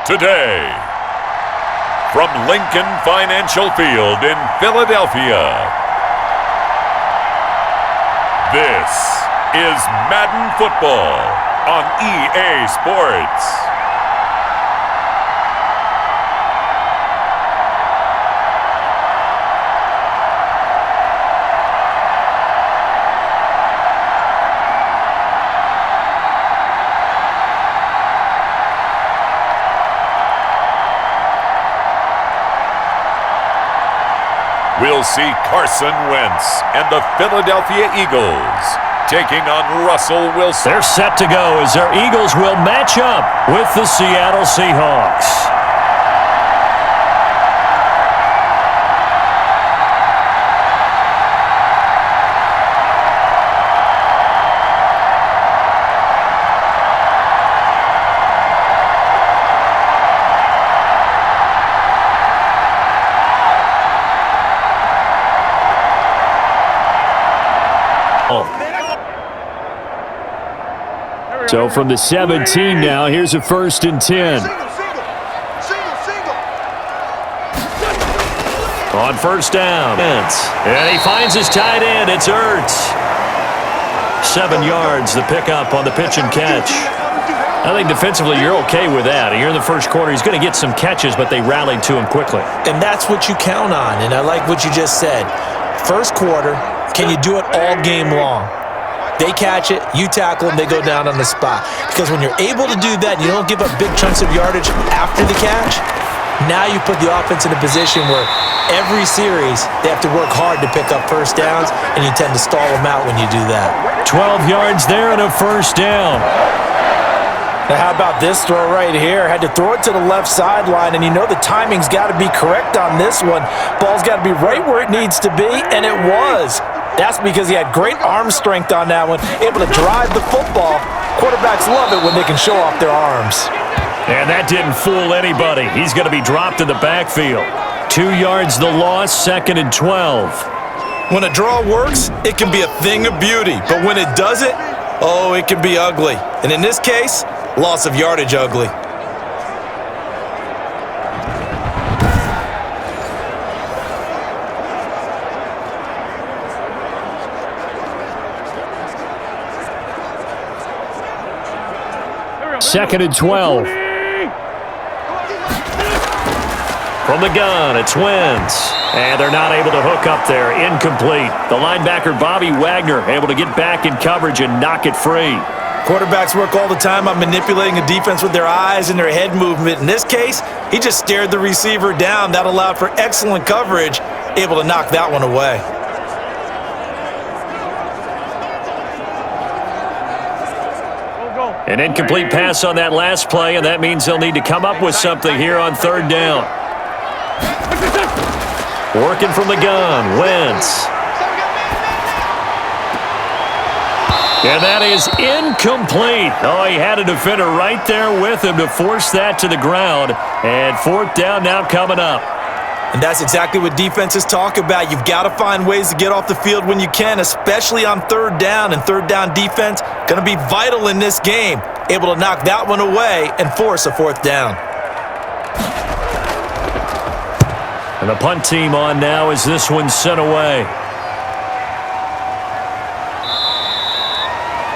Today, from Lincoln Financial Field in Philadelphia, this is Madden Football on EA Sports. We'll see Carson Wentz and the Philadelphia Eagles taking on Russell Wilson. They're set to go as their Eagles will match up with the Seattle Seahawks. So from the 17 now, here's a 1st and 10. On 1st down. And he finds his tight end. It's Ertz. 7 yards, the pickup on the pitch and catch. I think defensively you're okay with that. Here in the first quarter, he's going to get some catches, but they rallied to him quickly. And that's what you count on, and I like what you just said. First quarter, can you do it all game long? They catch it, you tackle them, they go down on the spot. Because when you're able to do that, you don't give up big chunks of yardage after the catch, now you put the offense in a position where every series they have to work hard to pick up 1st downs, and you tend to stall them out when you do that. 12 yards there and a 1st down. Now how about this throw right here? Had to throw it to the left sideline, and you know the timing's got to be correct on this one. Ball's got to be right where it needs to be, and it was. That's because he had great arm strength on that one, able to drive the football. Quarterbacks love it when they can show off their arms. And that didn't fool anybody. He's going to be dropped in the backfield. 2 yards the loss, 2nd and 12. When a draw works, it can be a thing of beauty. But when it doesn't, oh, it can be ugly. And in this case, loss of yardage ugly. Second and 12. From the gun, it's Wentz. And they're not able to hook up there. Incomplete. The linebacker, Bobby Wagner, able to get back in coverage and knock it free. Quarterbacks work all the time on manipulating a defense with their eyes and their head movement. In this case, he just stared the receiver down. That allowed for excellent coverage, able to knock that one away. An incomplete pass on that last play, and that means they'll need to come up with something here on 3rd down. Working from the gun, Wentz. And that is incomplete. Oh, he had a defender right there with him to force that to the ground. And 4th down now coming up. And that's exactly what defenses talk about. You've got to find ways to get off the field when you can, especially on 3rd down. And 3rd down defense going to be vital in this game. Able to knock that one away and force a 4th down. And the punt team on now as this one's sent away.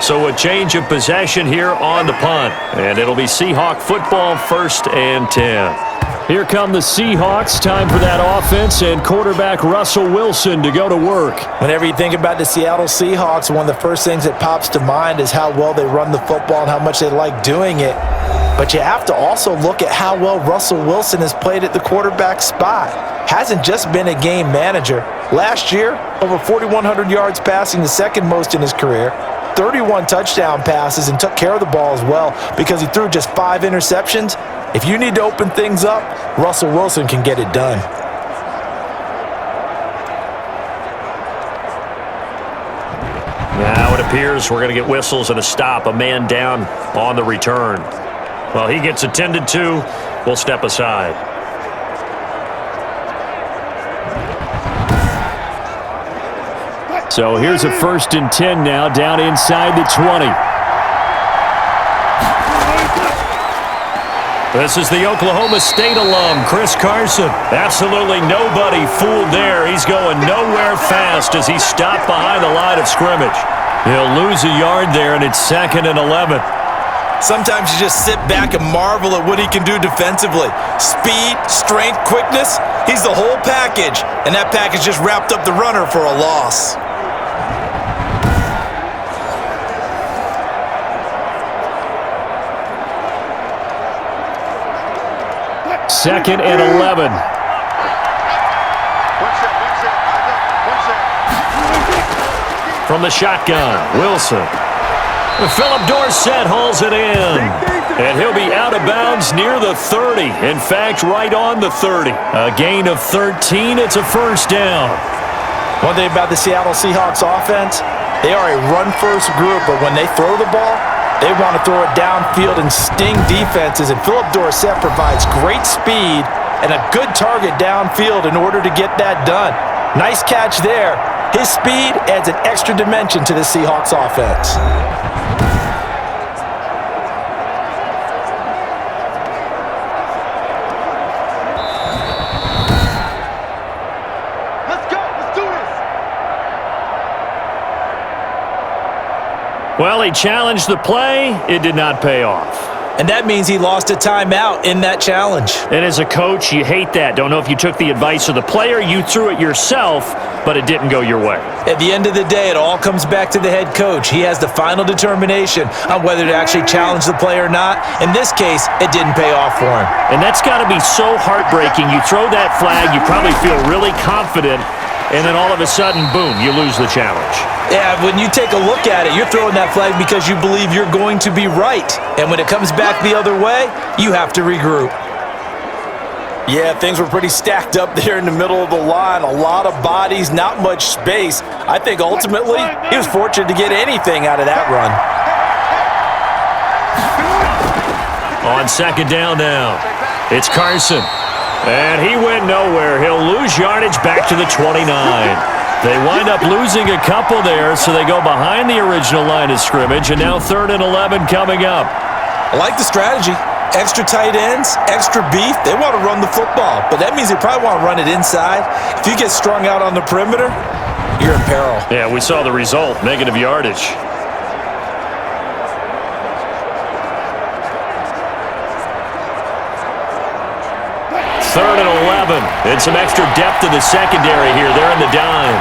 So a change of possession here on the punt. And it'll be Seahawk football, 1st and 10. Here come the Seahawks. Time for that offense and quarterback Russell Wilson to go to work. Whenever you think about the Seattle Seahawks, one of the first things that pops to mind is how well they run the football and how much they like doing it. But you have to also look at how well Russell Wilson has played at the quarterback spot. Hasn't just been a game manager. Last year, over 4,100 yards passing, the 2nd most in his career. 31 touchdown passes and took care of the ball as well because he threw just 5 interceptions. If you need to open things up, Russell Wilson can get it done. Now it appears we're going to get whistles and a stop. A man down on the return. Well, he gets attended to. We'll step aside. So here's a 1st and 10 now, down inside the 20. This is the Oklahoma State alum, Chris Carson. Absolutely nobody fooled there. He's going nowhere fast as he's stopped behind the line of scrimmage. He'll lose a yard there, and it's 2nd and 11. Sometimes you just sit back and marvel at what he can do defensively. Speed, strength, quickness, he's the whole package. And that package just wrapped up the runner for a loss. Second and 11. From the shotgun, Wilson. Philip Dorsett hauls it in. And he'll be out of bounds near the 30. In fact, right on the 30. A gain of 13. It's a first down. One thing about the Seattle Seahawks offense, they are a run-first group, but when they throw the ball, they want to throw it downfield and sting defenses, and Philip Dorsett provides great speed and a good target downfield in order to get that done. Nice catch there. His speed adds an extra dimension to the Seahawks offense. Well, he challenged the play. It did not pay off. And that means he lost a timeout in that challenge. And as a coach, you hate that. Don't know if you took the advice of the player, you threw it yourself, but it didn't go your way. At the end of the day, it all comes back to the head coach. He has the final determination on whether to actually challenge the play or not. In this case, it didn't pay off for him. And that's got to be so heartbreaking. You throw that flag, you probably feel really confident, and then all of a sudden, boom, you lose the challenge. Yeah, when you take a look at it, you're throwing that flag because you believe you're going to be right. And when it comes back the other way, you have to regroup. Yeah, things were pretty stacked up there in the middle of the line. A lot of bodies, not much space. I think ultimately he was fortunate to get anything out of that run. On second down now, it's Carson. And he went nowhere. He'll lose yardage back to the 29. They wind up losing a couple there, so they go behind the original line of scrimmage, and now 3rd and 11 coming up. I like the strategy. Extra tight ends, extra beef. They want to run the football, but that means they probably want to run it inside. If you get strung out on the perimeter, you're in peril. Yeah, we saw the result, negative yardage. 3rd and 11. And some extra depth to the secondary here. They're in the dime.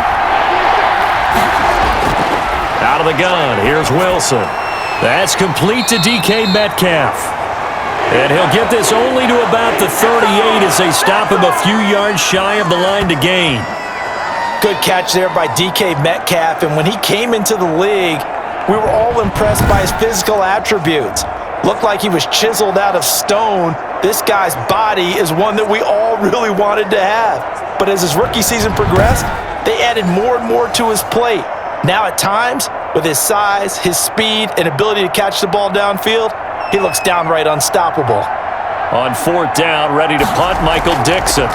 Out of the gun. Here's Wilson. That's complete to DK Metcalf. And he'll get this only to about the 38 as they stop him a few yards shy of the line to gain. Good catch there by DK Metcalf. And when he came into the league, we were all impressed by his physical attributes. Looked like he was chiseled out of stone. This guy's body is one that we all really wanted to have. But as his rookie season progressed, they added more and more to his plate. Now at times, with his size, his speed, and ability to catch the ball downfield, he looks downright unstoppable. On 4th down, ready to punt, Michael Dixon.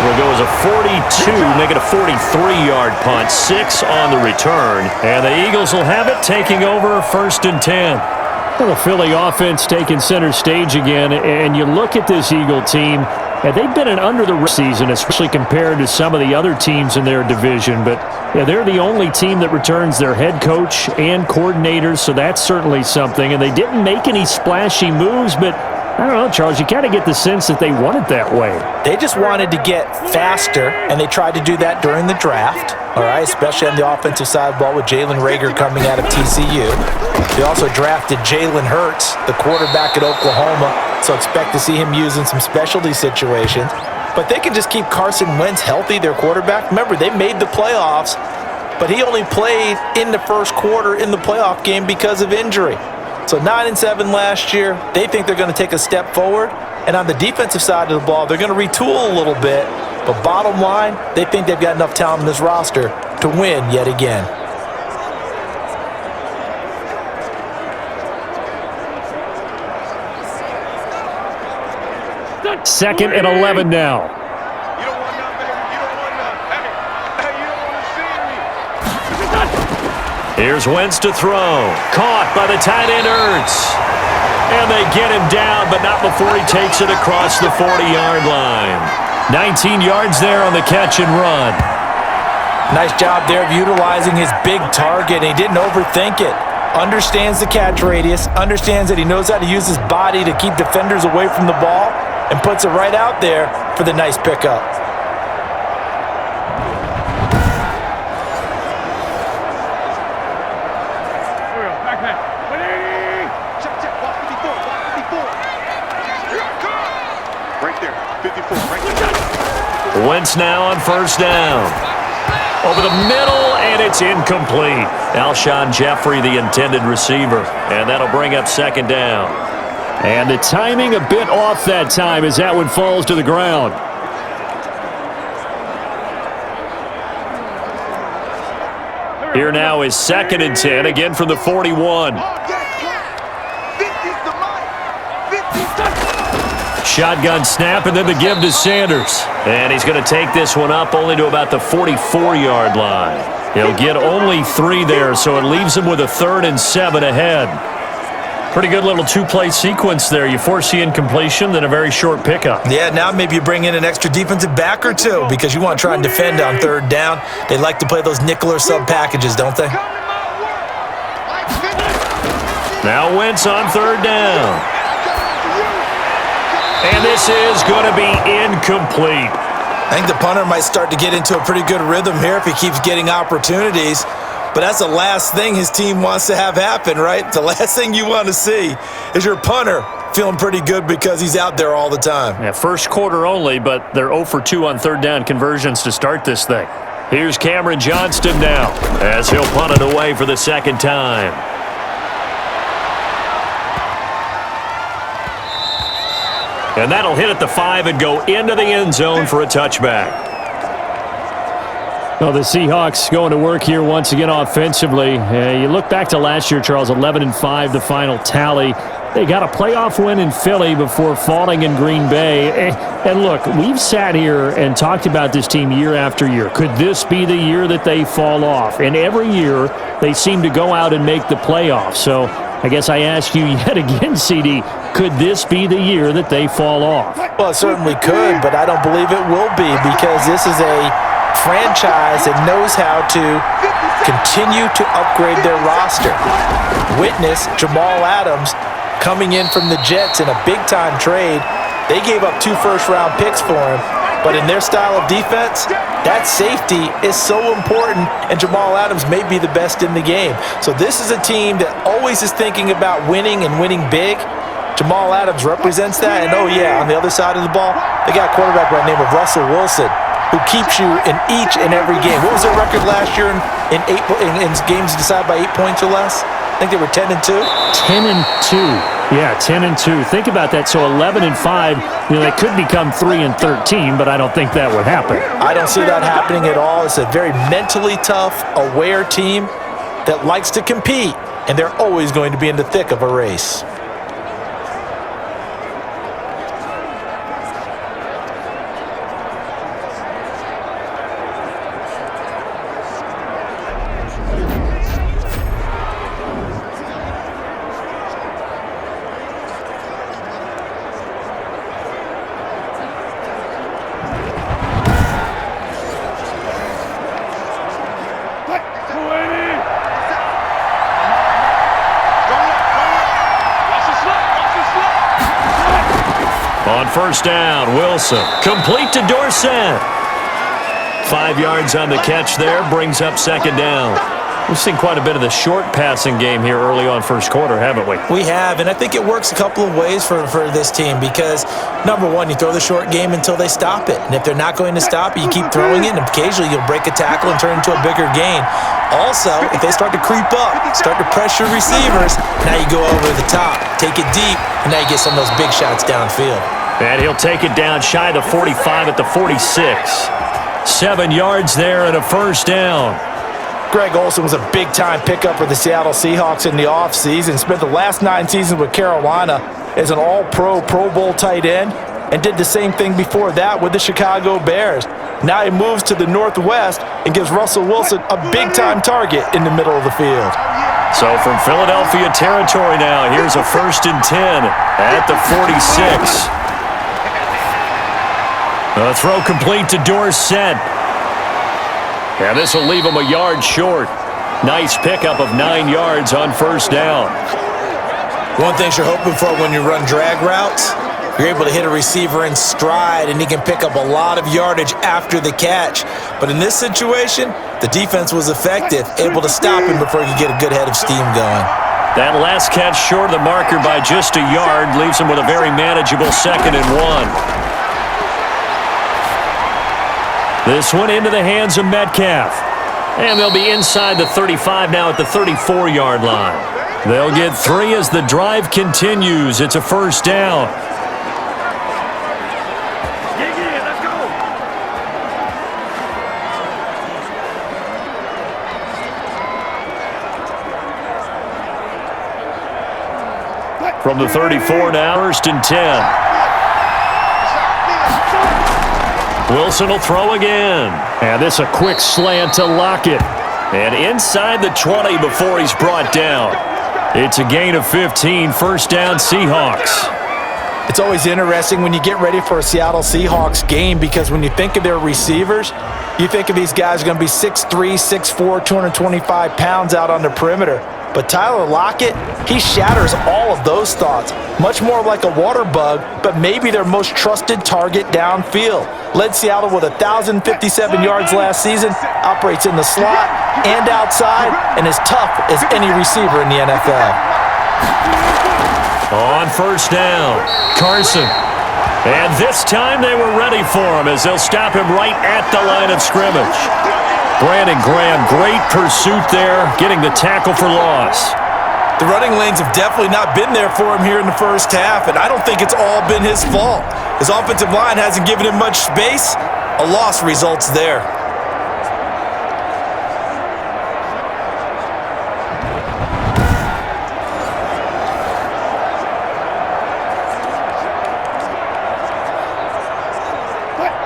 It'll go as a 42, make it a 43-yard punt, 6 on the return. And the Eagles will have it, taking over 1st and 10. Well, the Philly offense taking center stage again, and you look at this Eagle team, and they've been an under-the-radar season, especially compared to some of the other teams in their division. But yeah, they're the only team that returns their head coach and coordinators, so that's certainly something. And they didn't make any splashy moves, but I don't know, Charles, you kind of get the sense that they want it that way. They just wanted to get faster, and they tried to do that during the draft, all right, especially on the offensive side of the ball with Jalen Reagor coming out of TCU. They also drafted Jalen Hurts, the quarterback at Oklahoma, so expect to see him used in some specialty situations. But they can just keep Carson Wentz healthy, their quarterback. Remember, they made the playoffs, but he only played in the first quarter in the playoff game because of injury. So 9-7 last year. They think they're going to take a step forward. And on the defensive side of the ball, they're going to retool a little bit. But bottom line, they think they've got enough talent in this roster to win yet again. Second and 11 now. Here's Wentz to throw. Caught by the tight end, Ertz. And they get him down, but not before he takes it across the 40-yard line. 19 yards there on the catch and run. Nice job there of utilizing his big target. He didn't overthink it. Understands the catch radius, understands that he knows how to use his body to keep defenders away from the ball, and puts it right out there for the nice pickup. Wentz now on first down. Over the middle, and it's incomplete. Alshon Jeffrey, the intended receiver, and that'll bring up second down. And the timing a bit off that time as that one falls to the ground. Here now is 2nd and 10, again from the 41. Shotgun snap, and then the give to Sanders. And he's going to take this one up only to about the 44-yard line. He'll get only 3 there, so it leaves him with a 3rd and 7 ahead. Pretty good little two-play sequence there. You force the incompletion, then a very short pickup. Yeah, now maybe you bring in an extra defensive back or two because you want to try and defend on 3rd down. They like to play those nickel or sub packages, don't they? Now Wentz on 3rd down. And this is going to be incomplete. I think the punter might start to get into a pretty good rhythm here if he keeps getting opportunities. But that's the last thing his team wants to have happen, right? The last thing you want to see is your punter feeling pretty good because he's out there all the time. Yeah, first quarter only, but they're 0 for 2 on 3rd down conversions to start this thing. Here's Cameron Johnston now as he'll punt it away for the 2nd time. And that'll hit at the 5 and go into the end zone for a touchback. Well, the Seahawks going to work here once again offensively. You look back to last year, Charles, 11-5, the final tally. They got a playoff win in Philly before falling in Green Bay. And look, we've sat here and talked about this team year after year. Could this be the year that they fall off? And every year, they seem to go out and make the playoffs. So I guess I ask you yet again, CD, could this be the year that they fall off? Well, it certainly could, but I don't believe it will be because this is a franchise that knows how to continue to upgrade their roster. Witness Jamal Adams coming in from the Jets in a big-time trade. They gave up 2 first-round picks for him, but in their style of defense, that safety is so important, and Jamal Adams may be the best in the game. So this is a team that always is thinking about winning and winning big. Jamal Adams represents that, and oh yeah, on the other side of the ball, they got a quarterback by the name of Russell Wilson, who keeps you in each and every game. What was their record last year in games decided by 8 points or less? I think they were 10-2. 10-2. Yeah, 10-2. Think about that. So 11-5. They could become 3-13, but I don't think that would happen. I don't see that happening at all. It's a very mentally tough, aware team that likes to compete, and they're always going to be in the thick of a race. On first down, Wilson. Complete to Dorsett. 5 yards on the catch there, brings up second down. We've seen quite a bit of the short passing game here early on first quarter, haven't we? We have, and I think it works a couple of ways for this team because, number one, you throw the short game until they stop it. And if they're not going to stop it, you keep throwing it, and occasionally you'll break a tackle and turn it into a bigger gain. Also, if they start to creep up, start to pressure receivers, now you go over the top, take it deep, and now you get some of those big shots downfield. And he'll take it down shy of the 45 at the 46. 7 yards there and a first down. Greg Olsen was a big-time pickup for the Seattle Seahawks in the offseason. Spent the last 9 seasons with Carolina as an all-pro, Pro Bowl tight end, and did the same thing before that with the Chicago Bears. Now he moves to the northwest and gives Russell Wilson a big-time target in the middle of the field. So from Philadelphia territory now, here's a 1st and 10 at the 46. The throw complete to Dorsett. And this will leave him a yard short. Nice pickup of 9 yards on 1st down. One thing you're hoping for when you run drag routes, you're able to hit a receiver in stride, and he can pick up a lot of yardage after the catch. But in this situation, the defense was effective, able to stop him before he could get a good head of steam going. That last catch short of the marker by just a yard leaves him with a very manageable 2nd and 1. This one into the hands of Metcalf. And they'll be inside the 35 now at the 34-yard line. They'll get 3 as the drive continues. It's a 1st down. From the 34 now, 1st and 10. Wilson will throw again. And this a quick slant to Lockett. And inside the 20 before he's brought down. It's a gain of 15, 1st down Seahawks. It's always interesting when you get ready for a Seattle Seahawks game, because when you think of their receivers, you think of these guys going to be 6'3", 6'4", 225 pounds out on the perimeter. But Tyler Lockett, he shatters all of those thoughts. Much more like a water bug, but maybe their most trusted target downfield. Led Seattle with 1,057 yards last season, operates in the slot and outside, and is tough as any receiver in the NFL. On 1st down, Carson. And this time they were ready for him as they'll stop him right at the line of scrimmage. Brandon Graham, great pursuit there, getting the tackle for loss. The running lanes have definitely not been there for him here in the first half, and I don't think it's all been his fault. His offensive line hasn't given him much space. A loss results there.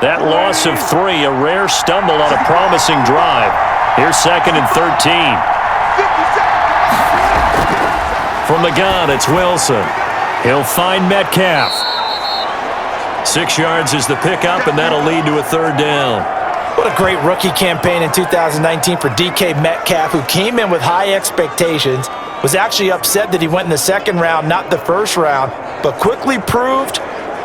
That loss of 3, a rare stumble on a promising drive. Here's 2nd and 13. From the gun, it's Wilson. He'll find Metcalf. 6 yards is the pickup, and that'll lead to a 3rd down. What a great rookie campaign in 2019 for DK Metcalf, who came in with high expectations, was actually upset that he went in the 2nd round, not the 1st round, but quickly proved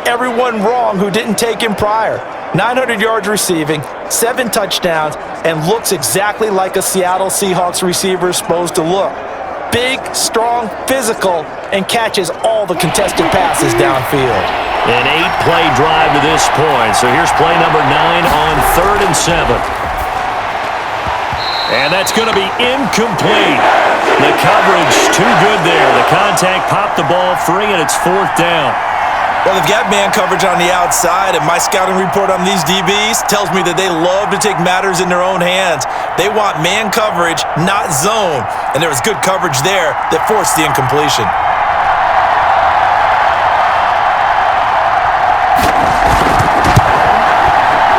everyone wrong who didn't take him prior. 900 yards receiving, 7 touchdowns, and looks exactly like a Seattle Seahawks receiver is supposed to look. Big, strong, physical, and catches all the contested passes downfield. An 8-play drive to this point. So here's play number 9 on 3rd and 7. And that's going to be incomplete. The coverage too good there. The contact popped the ball free, and it's 4th down. Well, they've got man coverage on the outside, and my scouting report on these DBs tells me that they love to take matters in their own hands. They want man coverage, not zone, and there was good coverage there that forced the incompletion.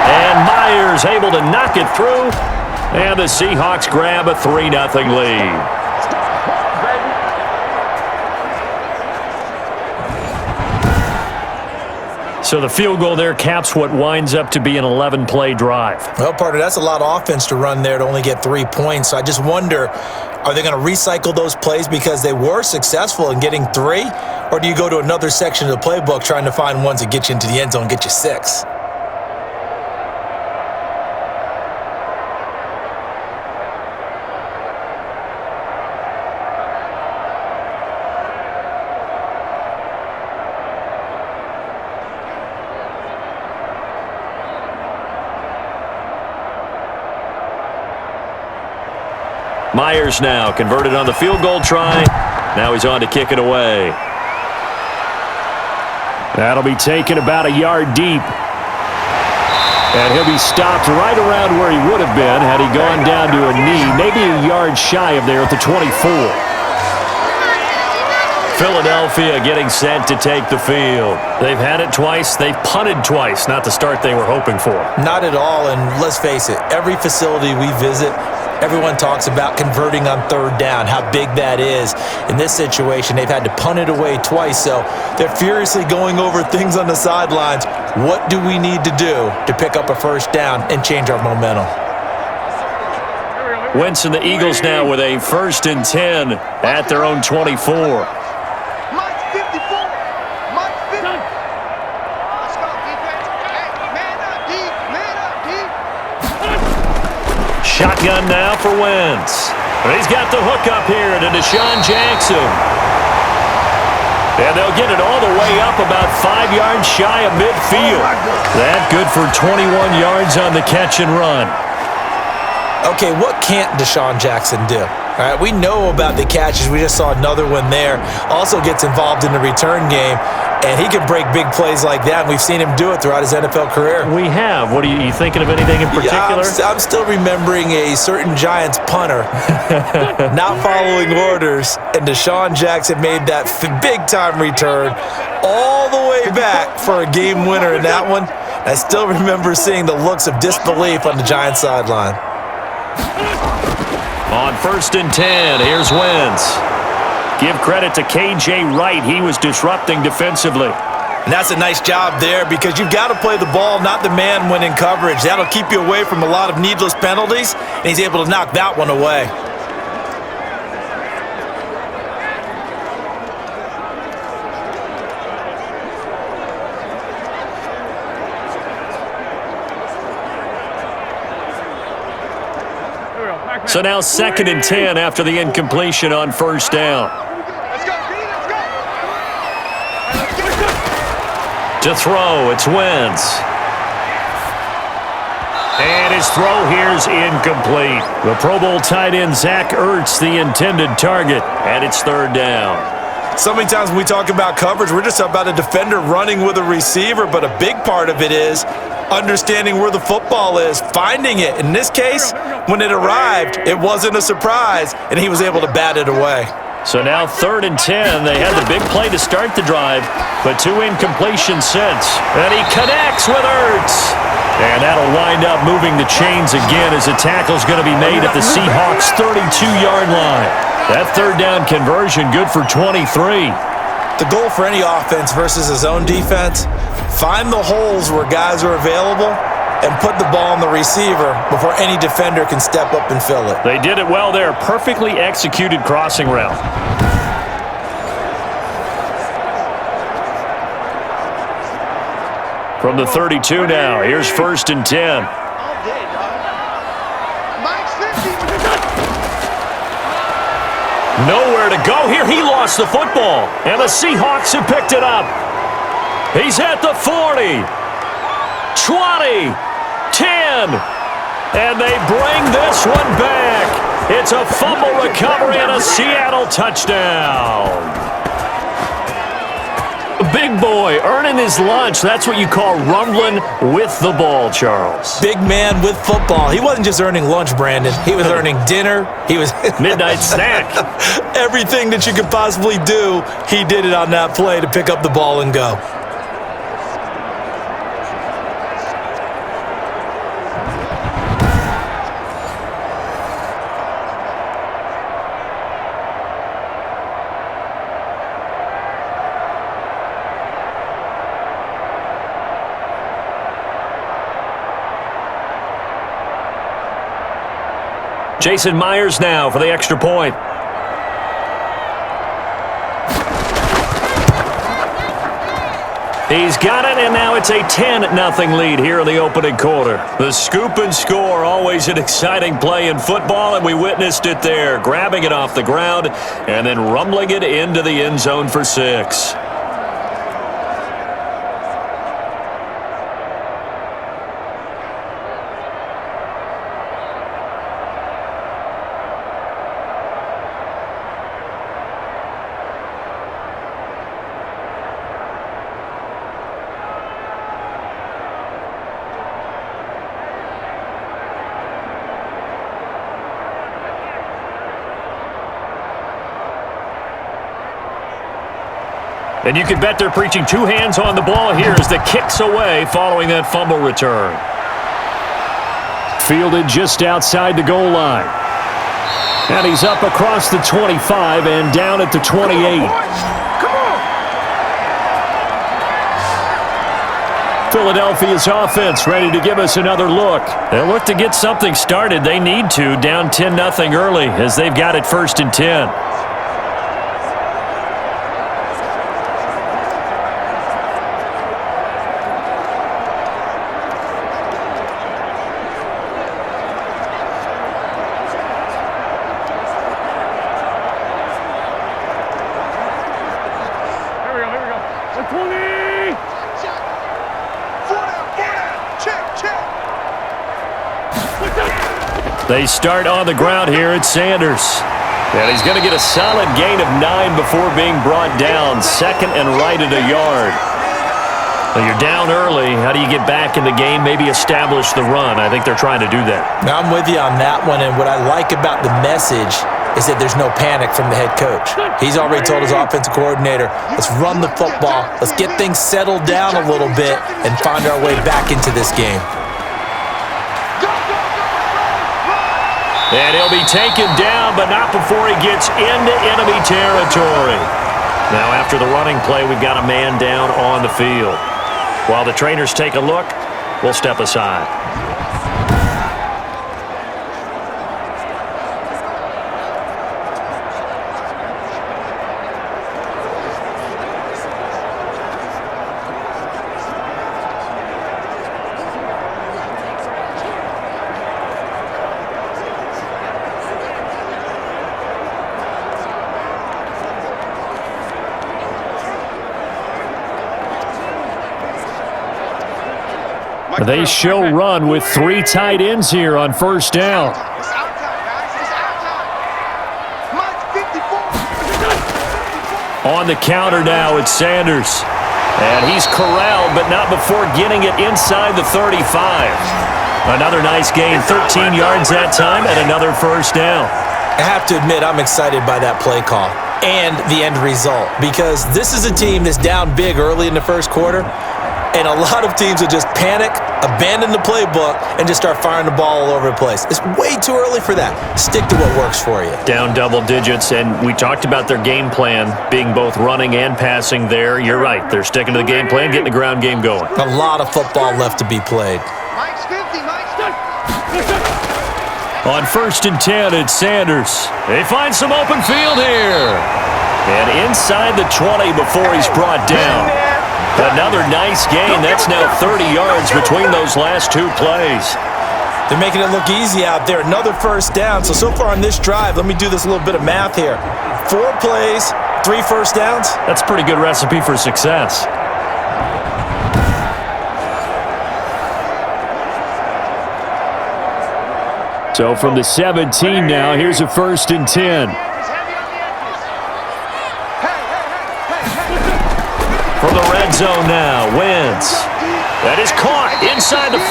And Myers able to knock it through, and the Seahawks grab a 3-0 lead. So the field goal there caps what winds up to be an 11-play drive. Well, partner, that's a lot of offense to run there to only get 3 points. So I just wonder, are they going to recycle those plays because they were successful in getting 3? Or do you go to another section of the playbook trying to find ones that get you into the end zone and get you 6? Myers now converted on the field goal try. Now he's on to kick it away. That'll be taken about a yard deep. And he'll be stopped right around where he would have been had he gone down to a knee, maybe a yard shy of there at the 24. Philadelphia getting set to take the field. They've had it twice. They've punted twice. Not the start they were hoping for. Not at all, and let's face it, every facility we visit, everyone talks about converting on third down, how big that is. In this situation, they've had to punt it away twice, so they're furiously going over things on the sidelines. What do we need to do to pick up a first down and change our momentum? Wentz and the Eagles now with a 1st and 10 at their own 24. Shotgun now for Wentz. He's got the hookup here to Deshaun Jackson. And they'll get it all the way up about 5 yards shy of midfield. That good for 21 yards on the catch and run. Okay, what can't Deshaun Jackson do? All right, we know about the catches. We just saw another one there. Also gets involved in the return game, and he can break big plays like that. And we've seen him do it throughout his NFL career. We have. What are you thinking of anything in particular? Yeah, I'm still remembering a certain Giants punter not following orders, and Deshaun Jackson made that big-time return all the way back for a game winner in that one. I still remember seeing the looks of disbelief on the Giants sideline. On 1st and 10, here's Wentz. Give credit to K.J. Wright. He was disrupting defensively. And that's a nice job there because you've got to play the ball, not the man when in coverage. That'll keep you away from a lot of needless penalties, and he's able to knock that one away. So now 2nd and 10 after the incompletion on 1st down. To throw, it's Wentz. And his throw here's incomplete. The Pro Bowl tight end Zach Ertz, the intended target, and it's 3rd down. So many times when we talk about coverage, we're just about a defender running with a receiver, but a big part of it is understanding where the football is, finding it. In this case, when it arrived, it wasn't a surprise, and he was able to bat it away. So now 3rd and 10. They had the big play to start the drive, but 2 incompletions since. And he connects with Ertz. And that'll wind up moving the chains again as a tackle's going to be made at the Seahawks' 32-yard line. That 3rd down conversion good for 23. The goal for any offense versus his own defense, find the holes where guys are available and put the ball on the receiver before any defender can step up and fill it. They did it well there. Perfectly executed crossing route. From the 32 now, here's 1st and 10. Nowhere to go here. He lost the football, and the Seahawks have picked it up. He's at the 40, 20, 10, and they bring this one back. It's a fumble recovery and a Seattle touchdown. Big boy earning his lunch. That's what you call rumbling with the ball, Charles. Big man with football. He wasn't just earning lunch, Brandon. He was earning dinner. He was midnight snack. Everything that you could possibly do, he did it on that play to pick up the ball and go. Jason Myers now for the extra point. He's got it, and now it's a 10-0 lead here in the opening quarter. The scoop and score, always an exciting play in football, and we witnessed it there, grabbing it off the ground and then rumbling it into the end zone for 6. And you can bet they're preaching two hands on the ball here as the kick's away following that fumble return. Fielded just outside the goal line. And he's up across the 25 and down at the 28. Philadelphia's offense ready to give us another look. They'll look to get something started. They need to, down 10-0 early as they've got it 1st and 10. They start on the ground here at Sanders. And he's going to get a solid gain of 9 before being brought down. 2nd and right at a yard. Well, you're down early. How do you get back in the game? Maybe establish the run. I think they're trying to do that. Now, I'm with you on that one, and what I like about the message is that there's no panic from the head coach. He's already told his offensive coordinator, let's run the football, let's get things settled down a little bit and find our way back into this game. And he'll be taken down, but not before he gets into enemy territory. Now, after the running play, we've got a man down on the field. While the trainers take a look, we'll step aside. They show run with 3 tight ends here on 1st down. On the counter now, it's Sanders. And he's corralled, but not before getting it inside the 35. Another nice gain, 13 yards that time, and another 1st down. I have to admit, I'm excited by that play call and the end result because this is a team that's down big early in the 1st quarter. And a lot of teams will just panic, abandon the playbook, and just start firing the ball all over the place. It's way too early for that. Stick to what works for you. Down double digits, and we talked about their game plan being both running and passing there. You're right. They're sticking to the game plan, getting the ground game going. A lot of football left to be played. On 1st and 10, it's Sanders. They find some open field here. And inside the 20 before he's brought down. Another nice gain. That's now 30 yards between those last 2 plays. They're making it look easy out there. Another 1st down. So far on this drive, let me do this little bit of math here. 4 plays, 3 1st downs. That's a pretty good recipe for success. So from the 17 now, here's a 1st and 10. From the red zone now, Wentz. That is caught inside the 5.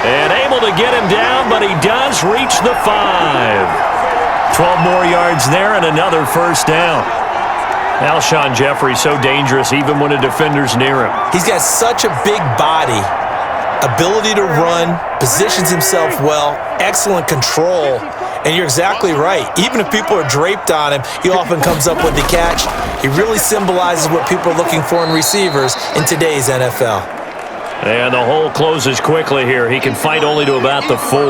And able to get him down, but he does reach the 5. 12 more yards there and another 1st down. Alshon Jeffrey so dangerous even when a defender's near him. He's got such a big body, ability to run, positions himself well, excellent control. And you're exactly right. Even if people are draped on him, he often comes up with the catch. He really symbolizes what people are looking for in receivers in today's NFL. And the hole closes quickly here. He can fight only to about the 4.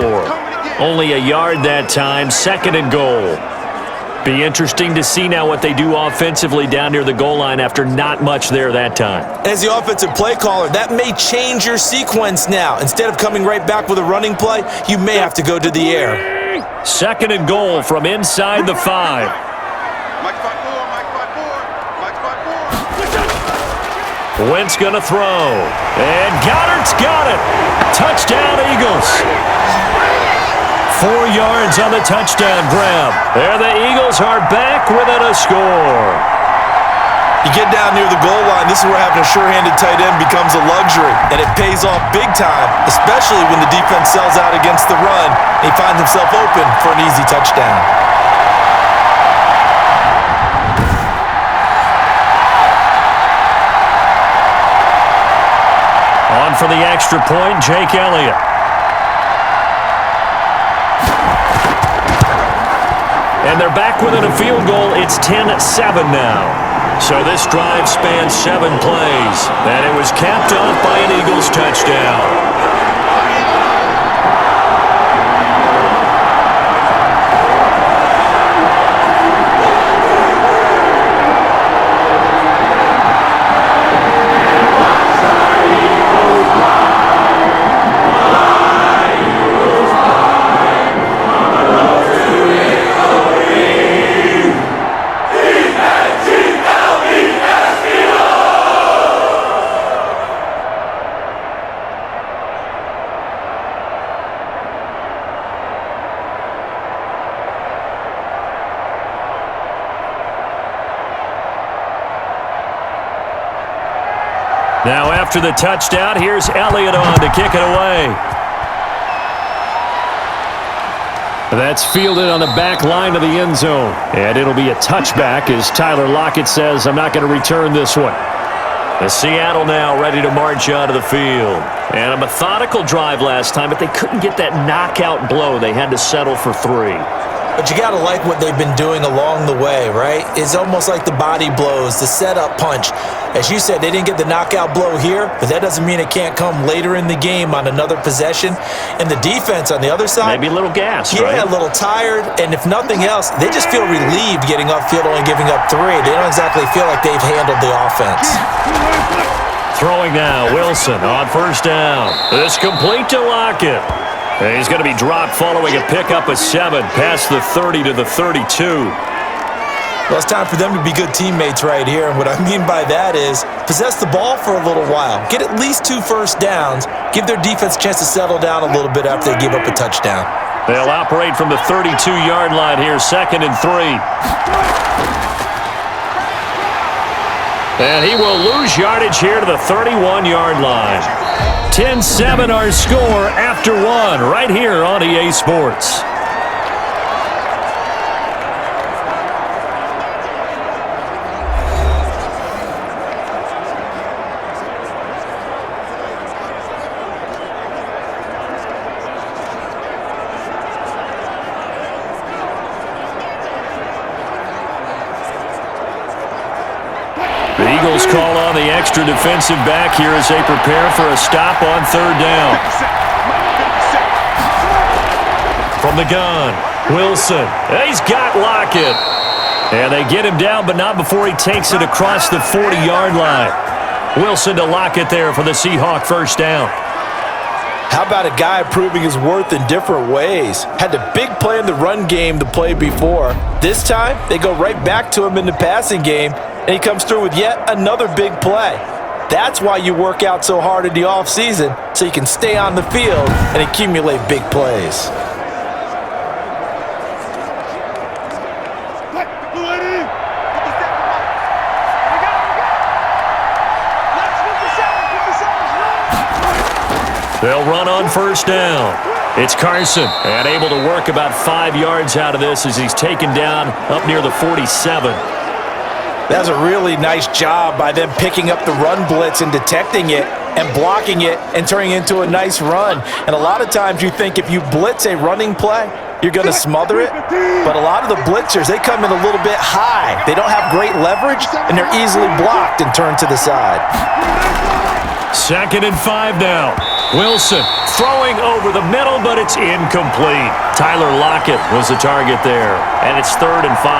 Only a yard that time, 2nd and goal. Be interesting to see now what they do offensively down near the goal line after not much there that time. As the offensive play caller, that may change your sequence now. Instead of coming right back with a running play, you may have to go to the air. 2nd and goal from inside the 5. Wentz going to throw. And Goddard's got it. Touchdown, Eagles. 4 yards on the touchdown grab. There the Eagles are back within a score. You get down near the goal line, this is where having a sure-handed tight end becomes a luxury, and it pays off big time, especially when the defense sells out against the run, and he finds himself open for an easy touchdown. And for the extra point, Jake Elliott. And they're back within a field goal. It's 10-7 now. So this drive spans 7 plays. And it was capped off by an Eagles touchdown. Now after the touchdown, here's Elliott on to kick it away. That's fielded on the back line of the end zone. And it'll be a touchback as Tyler Lockett says, I'm not going to return this one. The Seattle now ready to march onto the field. And a methodical drive last time, but they couldn't get that knockout blow. They had to settle for 3. But you got to like what they've been doing along the way, right? It's almost like the body blows, the setup punch. As you said, they didn't get the knockout blow here, but that doesn't mean it can't come later in the game on another possession. And the defense on the other side, maybe a little gassed, right? Yeah, a little tired. And if nothing else, they just feel relieved getting upfield only giving up 3. They don't exactly feel like they've handled the offense. Throwing now, Wilson on first down. It's complete to Lockett. And he's going to be dropped following a pickup of 7 past the 30 to the 32. Well, it's time for them to be good teammates right here. And what I mean by that is possess the ball for a little while. Get at least 2 first downs. Give their defense a chance to settle down a little bit after they give up a touchdown. They'll operate from the 32-yard line here, 2nd and 3. And he will lose yardage here to the 31-yard line. 10-7 our score after 1 right here on EA Sports. The Eagles call on the extra defensive back here as they prepare for a stop on 3rd down. From the gun, Wilson. He's got Lockett. And they get him down, but not before he takes it across the 40-yard line. Wilson to Lockett there for the Seahawk first down. How about a guy proving his worth in different ways? Had the big play in the run game to play before. This time, they go right back to him in the passing game, and he comes through with yet another big play. That's why you work out so hard in the offseason, so you can stay on the field and accumulate big plays. They'll run on first down. It's Carson, and able to work about 5 yards out of this as he's taken down up near the 47. That's a really nice job by them picking up the run blitz and detecting it and blocking it and turning it into a nice run. And a lot of times you think if you blitz a running play, you're going to smother it. But a lot of the blitzers, they come in a little bit high. They don't have great leverage, and they're easily blocked and turned to the side. 2nd and 5 now. Wilson throwing over the middle, but it's incomplete. Tyler Lockett was the target there, and it's 3rd and 5.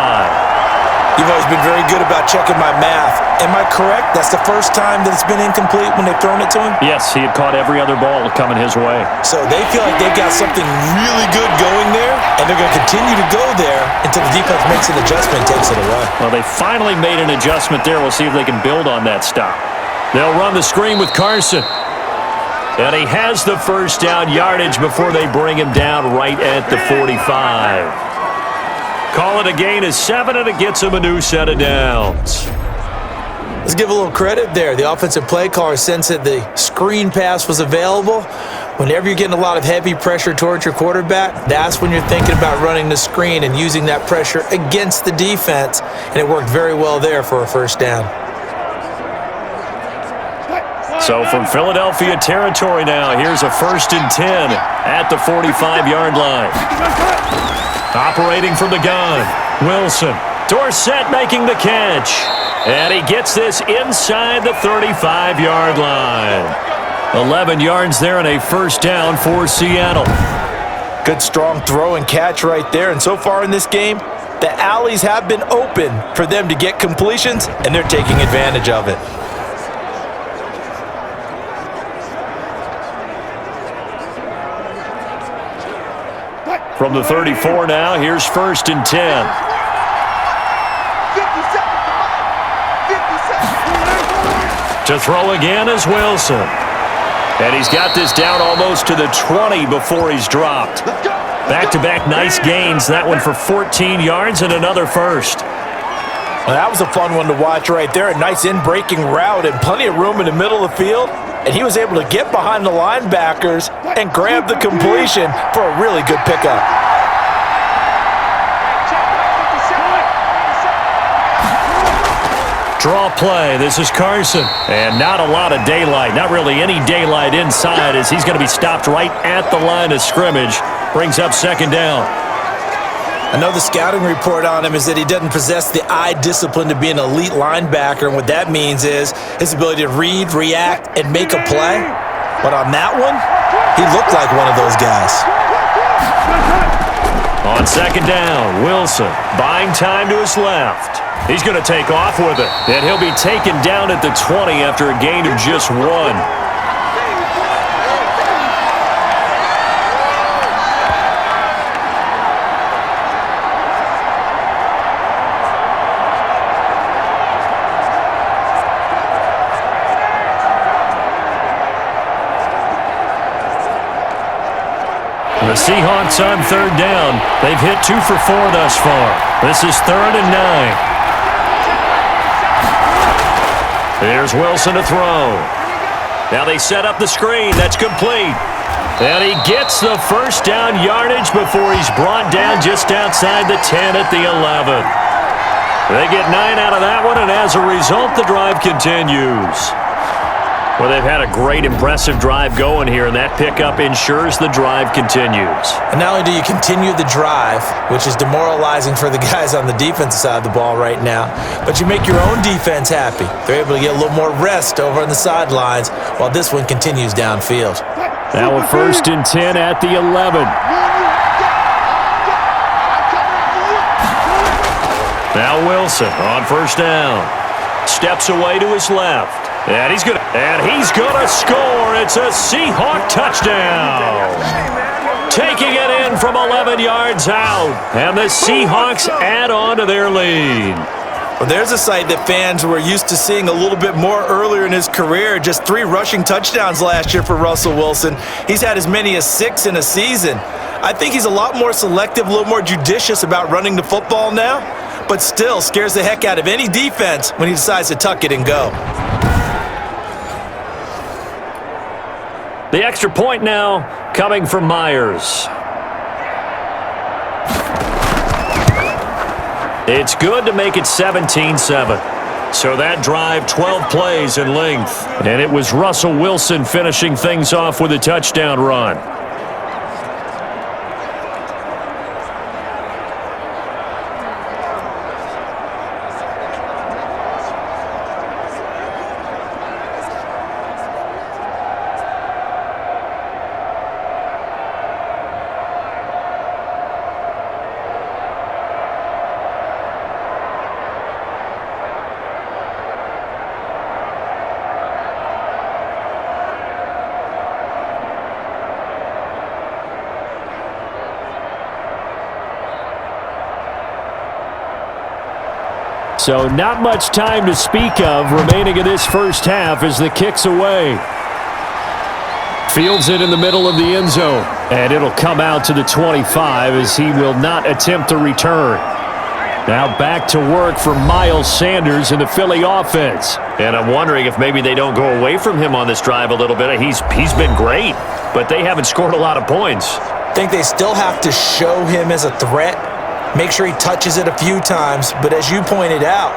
You've always been very good about checking my math. Am I correct? That's the first time that it's been incomplete when they've thrown it to him? Yes, he had caught every other ball coming his way. So they feel like they've got something really good going there, and they're going to continue to go there until the defense makes an adjustment and takes it away. Well, they finally made an adjustment there. We'll see if they can build on that stop. They'll run the screen with Carson. And he has the first down yardage before they bring him down right at the 45. Call it a gain of 7, and it gets him a new set of downs. Let's give a little credit there. The offensive play caller sensed that the screen pass was available. Whenever you're getting a lot of heavy pressure towards your quarterback, that's when you're thinking about running the screen and using that pressure against the defense. And it worked very well there for a first down. So from Philadelphia territory now, here's a 1st and 10 at the 45-yard line. Operating from the gun, Wilson. Dorsett making the catch. And he gets this inside the 35-yard line. 11 yards there and a 1st down for Seattle. Good strong throw and catch right there. And so far in this game, the alleys have been open for them to get completions, and they're taking advantage of it. From the 34 now, here's 1st and 10. To throw again is Wilson. And he's got this down almost to the 20 before he's dropped. Back-to-back nice gains. That one for 14 yards and another 1st. Well, that was a fun one to watch right there. A nice in-breaking route and plenty of room in the middle of the field. And he was able to get behind the linebackers and grab the completion for a really good pickup. Draw play. This is Carson. And not a lot of daylight. Not really any daylight inside as he's going to be stopped right at the line of scrimmage. Brings up 2nd down. I know the scouting report on him is that he doesn't possess the eye discipline to be an elite linebacker, and what that means is his ability to read, react, and make a play. But on that one, he looked like one of those guys. On 2nd down, Wilson buying time to his left. He's going to take off with it, and he'll be taken down at the 20 after a gain of just 1. The Seahawks on 3rd down. They've hit 2 for 4 thus far. This is 3rd and 9. Here's Wilson to throw. Now they set up the screen. That's complete. And he gets the 1st down yardage before he's brought down just outside the 10 at the 11. They get 9 out of that one, and as a result, the drive continues. Well, they've had a great, impressive drive going here, and that pickup ensures the drive continues. And not only do you continue the drive, which is demoralizing for the guys on the defensive side of the ball right now, but you make your own defense happy. They're able to get a little more rest over on the sidelines while this one continues downfield. Now a 1st and 10 at the 11. Now Wilson on 1st down. Steps away to his left. And he's gonna score. It's a Seahawk touchdown. Taking it in from 11 yards out. And the Seahawks add on to their lead. Well, there's a sight that fans were used to seeing a little bit more earlier in his career. Just 3 rushing touchdowns last year for Russell Wilson. He's had as many as 6 in a season. I think he's a lot more selective, a little more judicious about running the football now, but still scares the heck out of any defense when he decides to tuck it and go. The extra point now coming from Myers. It's good to make it 17-7. So that drive, 12 plays in length. And it was Russell Wilson finishing things off with a touchdown run. So not much time to speak of remaining in this first half as the kick's away. Fields it in the middle of the end zone. And it'll come out to the 25 as he will not attempt to return. Now back to work for Miles Sanders in the Philly offense. And I'm wondering if maybe they don't go away from him on this drive a little bit. He's been great, but they haven't scored a lot of points. I think they still have to show him as a threat. Make sure he touches it a few times. But as you pointed out,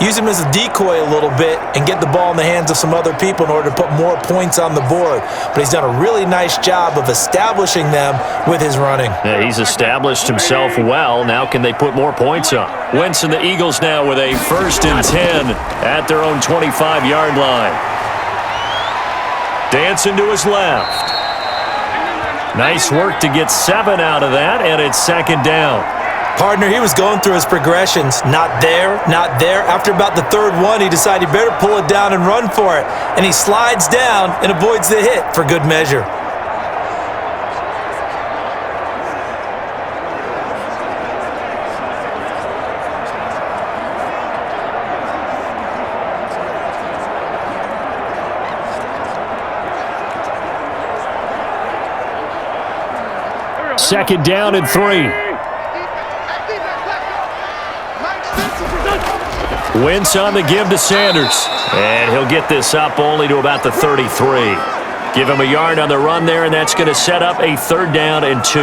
use him as a decoy a little bit, and get the ball in the hands of some other people in order to put more points on the board. But he's done a really nice job of establishing them with his running. Yeah, he's established himself well. Now can they put more points up? Wentz and the Eagles now with a 1st and 10 at their own 25-yard line. Dancing to his left. Nice work to get 7 out of that, and it's 2nd down. Partner, he was going through his progressions. Not there, not there. After about the 3rd one, he decided he better pull it down and run for it. And he slides down and avoids the hit for good measure. Second down and 3. Wentz on the give to Sanders. And he'll get this up only to about the 33. Give him a yard on the run there, and that's going to set up a 3rd down and 2.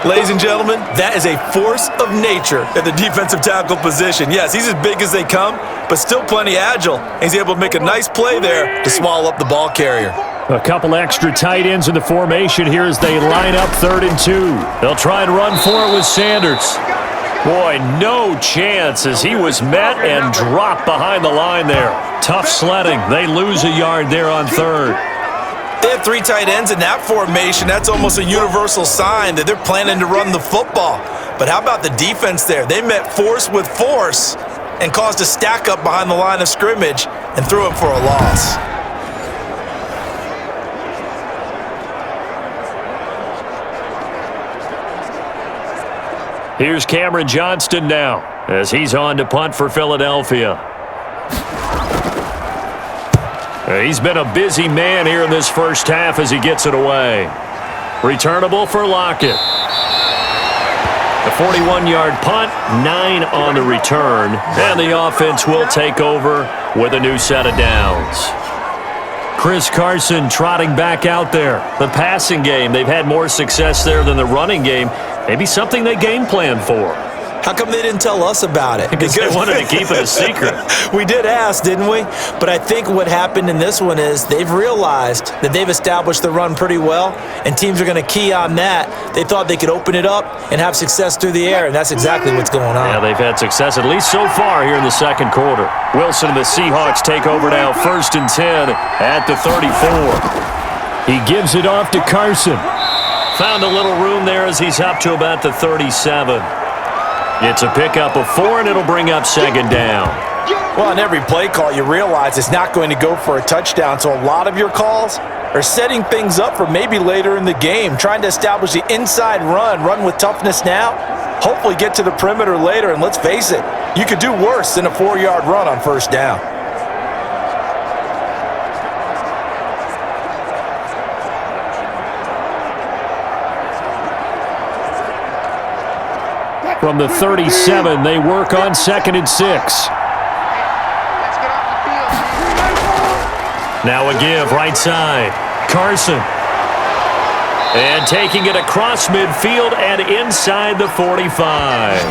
Ladies and gentlemen, that is a force of nature at the defensive tackle position. Yes, he's as big as they come, but still plenty agile. He's able to make a nice play there to swallow up the ball carrier. A couple extra tight ends in the formation here as they line up 3rd and 2. They'll try and run for it with Sanders. Boy, no chance as he was met and dropped behind the line there. Tough sledding. They lose a yard there on 3rd. They have 3 tight ends in that formation. That's almost a universal sign that they're planning to run the football. But how about the defense there? They met force with force and caused a stack up behind the line of scrimmage and threw him for a loss. Here's Cameron Johnston now as he's on to punt for Philadelphia. He's been a busy man here in this first half as he gets it away. Returnable for Lockett. The 41-yard punt, 9 on the return, and the offense will take over with a new set of downs. Chris Carson trotting back out there. The passing game, they've had more success there than the running game. Maybe something they game plan for. How come they didn't tell us about it? Because they wanted to keep it a secret. We did ask, didn't we? But I think what happened in this one is they've realized that they've established the run pretty well, and teams are going to key on that. They thought they could open it up and have success through the air, and that's exactly what's going on. Yeah, they've had success at least so far here in the 2nd quarter. Wilson and the Seahawks take over now 1st and 10 at the 34. He gives it off to Carson. Found a little room there as he's up to about the 37. It's a pickup of 4, and it'll bring up 2nd down. Well, on every play call, you realize it's not going to go for a touchdown, so a lot of your calls are setting things up for maybe later in the game, trying to establish the inside run with toughness now, hopefully get to the perimeter later, and let's face it, you could do worse than a 4-yard run on 1st down. From the 37, they work on 2nd and 6. Now a give, right side. Carson. And taking it across midfield and inside the 45.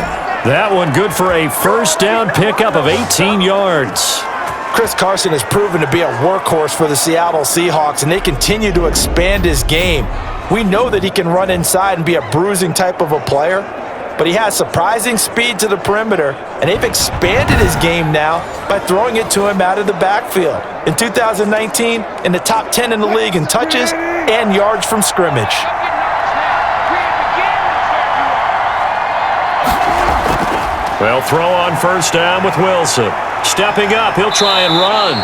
That one good for a 1st down pickup of 18 yards. Chris Carson has proven to be a workhorse for the Seattle Seahawks, and they continue to expand his game. We know that he can run inside and be a bruising type of a player, but he has surprising speed to the perimeter, and they've expanded his game now by throwing it to him out of the backfield. In 2019, in the top 10 in the league in touches and yards from scrimmage. Well, throw on 1st down with Wilson. Stepping up, he'll try and run.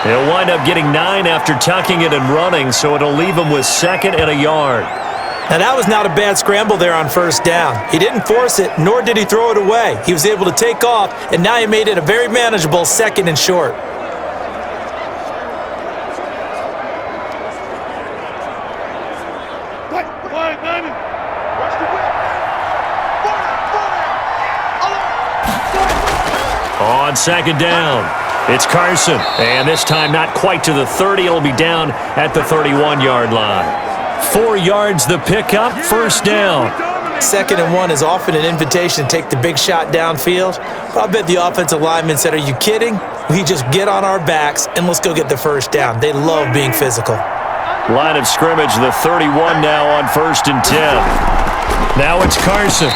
He'll wind up getting 9 after tucking it and running, so it'll leave him with 2nd and a yard. Now, that was not a bad scramble there on 1st down. He didn't force it, nor did he throw it away. He was able to take off, and now he made it a very manageable 2nd and short. On 2nd down, it's Carson, and this time not quite to the 30. It'll be down at the 31-yard line. 4 yards the pickup, 1st down. 2nd and 1 is often an invitation to take the big shot downfield. But I bet the offensive lineman said, are you kidding? We just get on our backs and let's go get the first down. They love being physical. Line of scrimmage, the 31 now on 1st and 10. Now it's Carson.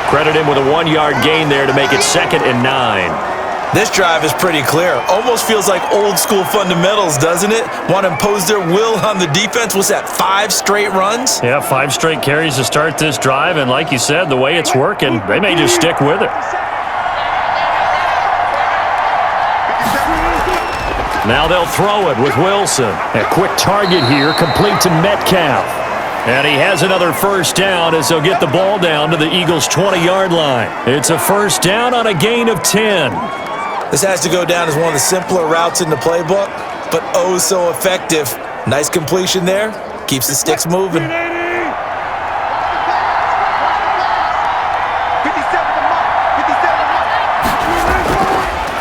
Credit him with a 1-yard gain there to make it 2nd and 9. This drive is pretty clear. Almost feels like old school fundamentals, doesn't it? Want to impose their will on the defense. What's that, 5 straight runs? Yeah, 5 straight carries to start this drive, and like you said, the way it's working, they may just stick with it. Now they'll throw it with Wilson. A quick target here, complete to Metcalf. And he has another first down as they'll get the ball down to the Eagles' 20-yard line. It's a first down on a gain of 10. This has to go down as one of the simpler routes in the playbook, but oh so effective. Nice completion there. Keeps the sticks moving.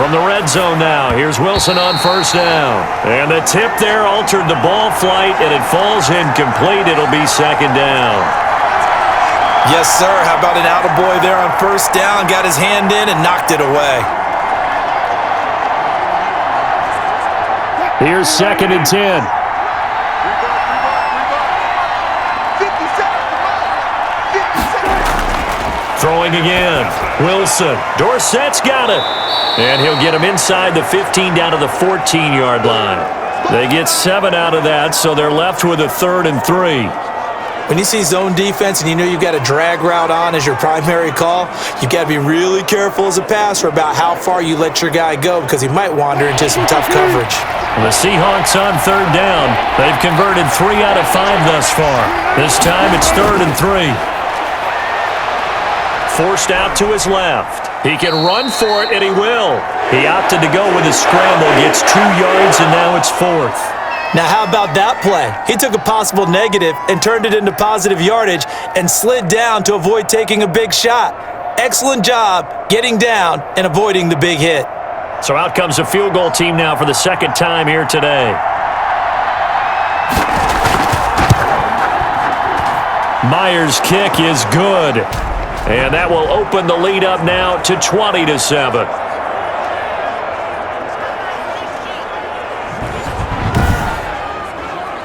From the red zone now, here's Wilson on first down. And the tip there altered the ball flight, and it falls incomplete. It'll be 2nd down. Yes, sir. How about an attaboy there on first down? Got his hand in and knocked it away. Here's 2nd and 10. Throwing again. Wilson. Dorsett's got it. And he'll get him inside the 15 down to the 14-yard line. They get 7 out of that, so they're left with a 3rd and 3. When you see zone defense and you know you've got a drag route on as your primary call, you've got to be really careful as a passer about how far you let your guy go because he might wander into some tough coverage. The Seahawks on 3rd down. They've converted 3 out of 5 thus far. This time it's 3rd and 3. Forced out to his left. He can run for it, and he will. He opted to go with a scramble, gets 2 yards, and now it's 4th. Now, how about that play? He took a possible negative and turned it into positive yardage and slid down to avoid taking a big shot. Excellent job getting down and avoiding the big hit. So out comes a field goal team now for the 2nd time here today. Myers' kick is good. And that will open the lead up now to 20-7.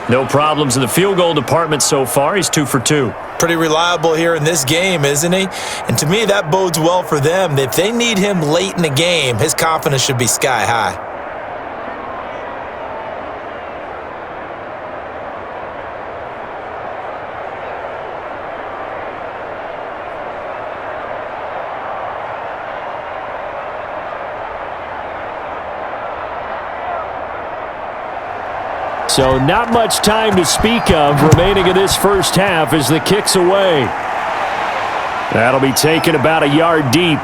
No problems in the field goal department so far. He's 2 for 2. Pretty reliable here in this game, isn't he? And to me, that bodes well for them. If they need him late in the game, his confidence should be sky high. So not much time to speak of remaining in this first half as the kick's away. That'll be taken about a yard deep.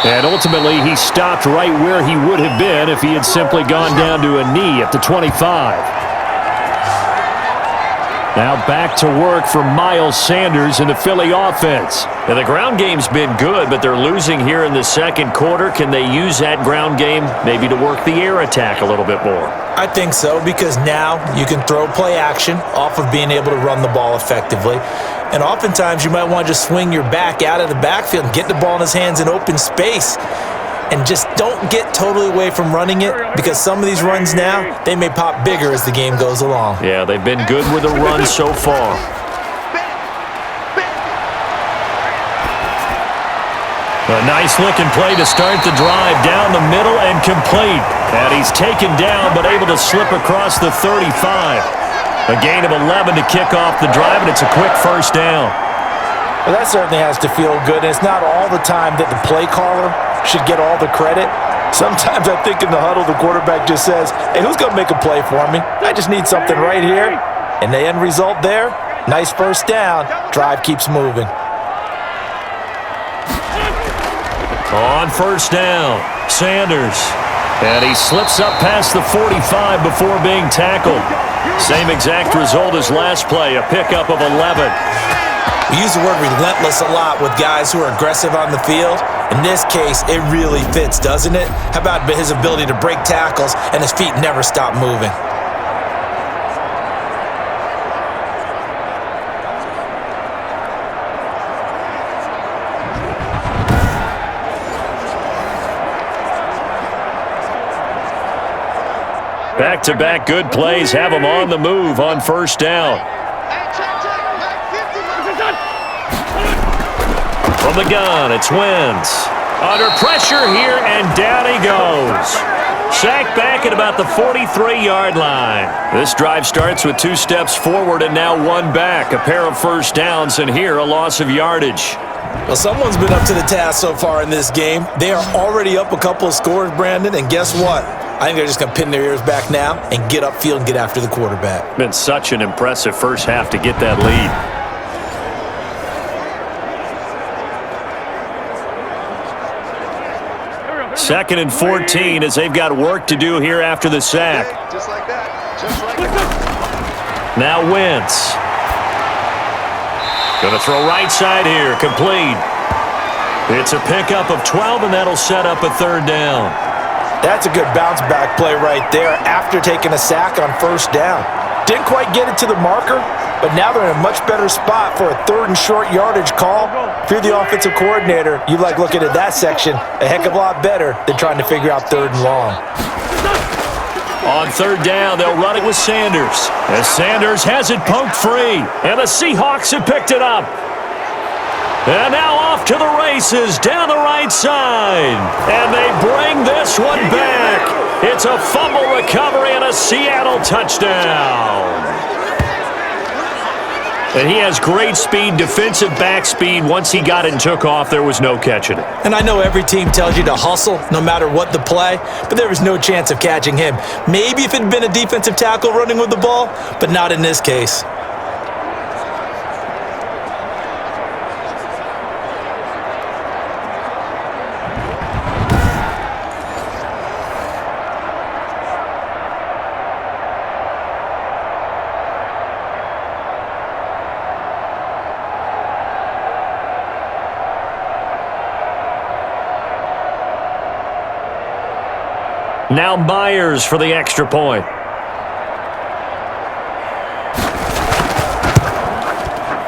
And ultimately, he stopped right where he would have been if he had simply gone down to a knee at the 25. Now back to work for Miles Sanders in the Philly offense. Now the ground game's been good, but they're losing here in the 2nd quarter. Can they use that ground game maybe to work the air attack a little bit more? I think so, because now you can throw play action off of being able to run the ball effectively. And oftentimes you might want to just swing your back out of the backfield and get the ball in his hands in open space. And just don't get totally away from running it, because some of these runs now, they may pop bigger as the game goes along. Yeah, they've been good with the run so far. A nice-looking play to start the drive down the middle and complete. And he's taken down but able to slip across the 35. A gain of 11 to kick off the drive, and it's a quick first down. Well, that certainly has to feel good. And it's not all the time that the play caller should get all the credit. Sometimes I think in the huddle, the quarterback just says, hey, who's going to make a play for me? I just need something right here. And the end result there, nice first down. Drive keeps moving. On first down, Sanders. And he slips up past the 45 before being tackled. Same exact result as last play, a pickup of 11. We use the word relentless a lot with guys who are aggressive on the field. In this case, it really fits, doesn't it? How about his ability to break tackles and his feet never stop moving? Back-to-back good plays have them on the move on first down. From the gun, it's Wentz. Under pressure here, and down he goes. Sacked back at about the 43-yard line. This drive starts with 2 steps forward and now 1 back. A pair of first downs, and here a loss of yardage. Well, someone's been up to the task so far in this game. They are already up a couple of scores, Brandon, and guess what? I think they're just going to pin their ears back now and get upfield and get after the quarterback. Been such an impressive first half to get that lead. Second and 14 as they've got work to do here after the sack. Just like that. Just like that. Now Wentz. Going to throw right side here. Complete. It's a pickup of 12, and that'll set up a third down. That's a good bounce back play right there after taking a sack on first down. Didn't quite get it to the marker, but now they're in a much better spot for a 3rd and short yardage call. If you're the offensive coordinator, you like looking at that section a heck of a lot better than trying to figure out 3rd and long. On third down, they'll run it with Sanders. As Sanders has it poked free, and the Seahawks have picked it up. And now off to the races down the right side. And they bring this one back. It's a fumble recovery and a Seattle touchdown. And he has great speed, defensive back speed. Once he got it and took off, there was no catching it. And I know every team tells you to hustle no matter what the play, but there was no chance of catching him. Maybe if it had been a defensive tackle running with the ball, but not in this case. Now Myers for the extra point.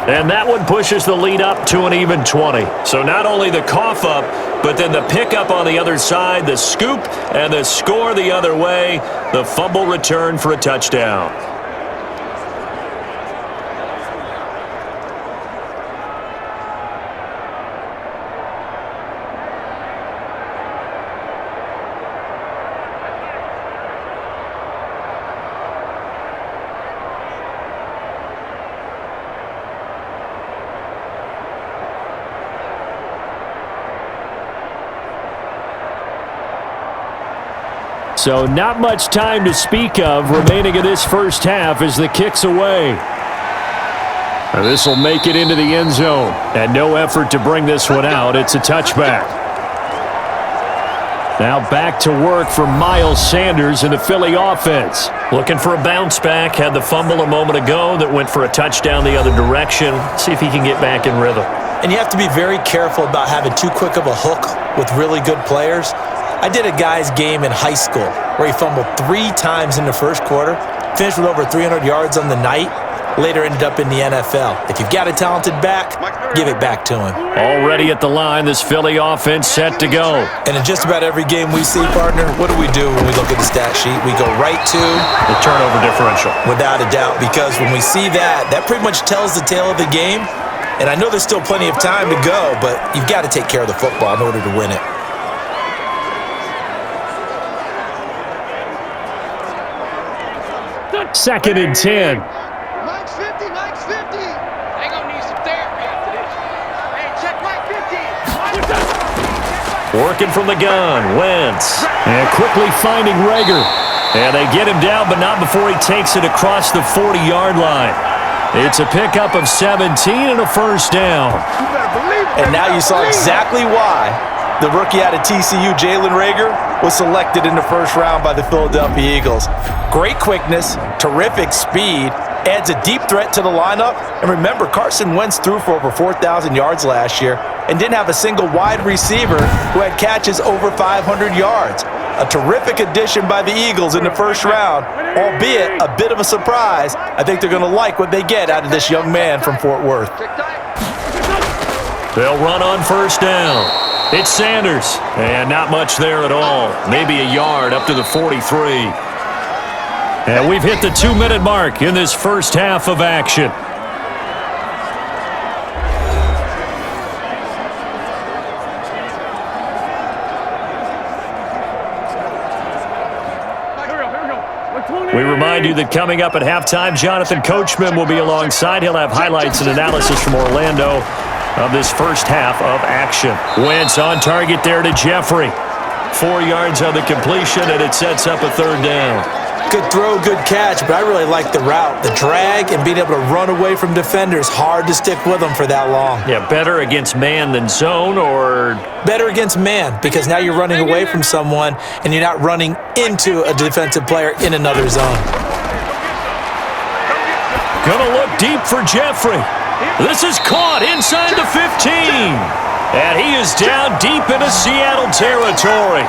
And that one pushes the lead up to an even 20. So not only the cough up, but then the pickup on the other side, the scoop, and the score the other way. The fumble return for a touchdown. So not much time to speak of remaining in this first half as the kick's away. This will make it into the end zone. And no effort to bring this one out. It's a touchback. Now back to work for Miles Sanders in the Philly offense. Looking for a bounce back. Had the fumble a moment ago that went for a touchdown the other direction. See if he can get back in rhythm. And you have to be very careful about having too quick of a hook with really good players. I did a guy's game in high school where he fumbled 3 times in the first quarter, finished with over 300 yards on the night, later ended up in the NFL. If you've got a talented back, give it back to him. Already at the line, this Philly offense set to go. And in just about every game we see, partner, what do we do when we look at the stat sheet? We go right to the turnover differential. Without a doubt, because when we see that, that pretty much tells the tale of the game. And I know there's still plenty of time to go, but you've got to take care of the football in order to win it. Second and 10. Mike's 50, Mike's 50. They gonna need some therapy after this. Hey, check Mike 50. Working from the gun, Wentz. And quickly finding Rager. And they get him down, but not before he takes it across the 40-yard line. It's a pickup of 17 and a first down. You better believe it. And now you saw exactly why the rookie out of TCU, Jalen Rager, was selected in the first round by the Philadelphia Eagles. Great quickness, terrific speed, adds a deep threat to the lineup. And remember, Carson Wentz threw for over 4,000 yards last year and didn't have a single wide receiver who had catches over 500 yards. A terrific addition by the Eagles in the first round, albeit a bit of a surprise. I think they're going to like what they get out of this young man from Fort Worth. They'll run on first down. It's Sanders, and not much there at all. Maybe a yard up to the 43. And we've hit the 2-minute mark in this first half of action. We remind you that coming up at halftime, Jonathan Coachman will be alongside. He'll have highlights and analysis from Orlando of this first half of action. Wentz on target there to Jeffrey. 4 yards on the completion, and it sets up a third down. Good throw, good catch, but I really like the route. The drag and being able to run away from defenders. Hard to stick with them for that long. Yeah, better against man than zone, or? Better against man, because now you're running away from someone and you're not running into a defensive player in another zone. Gonna look deep for Jeffrey. This is caught inside the 15. And he is down deep into Seattle territory.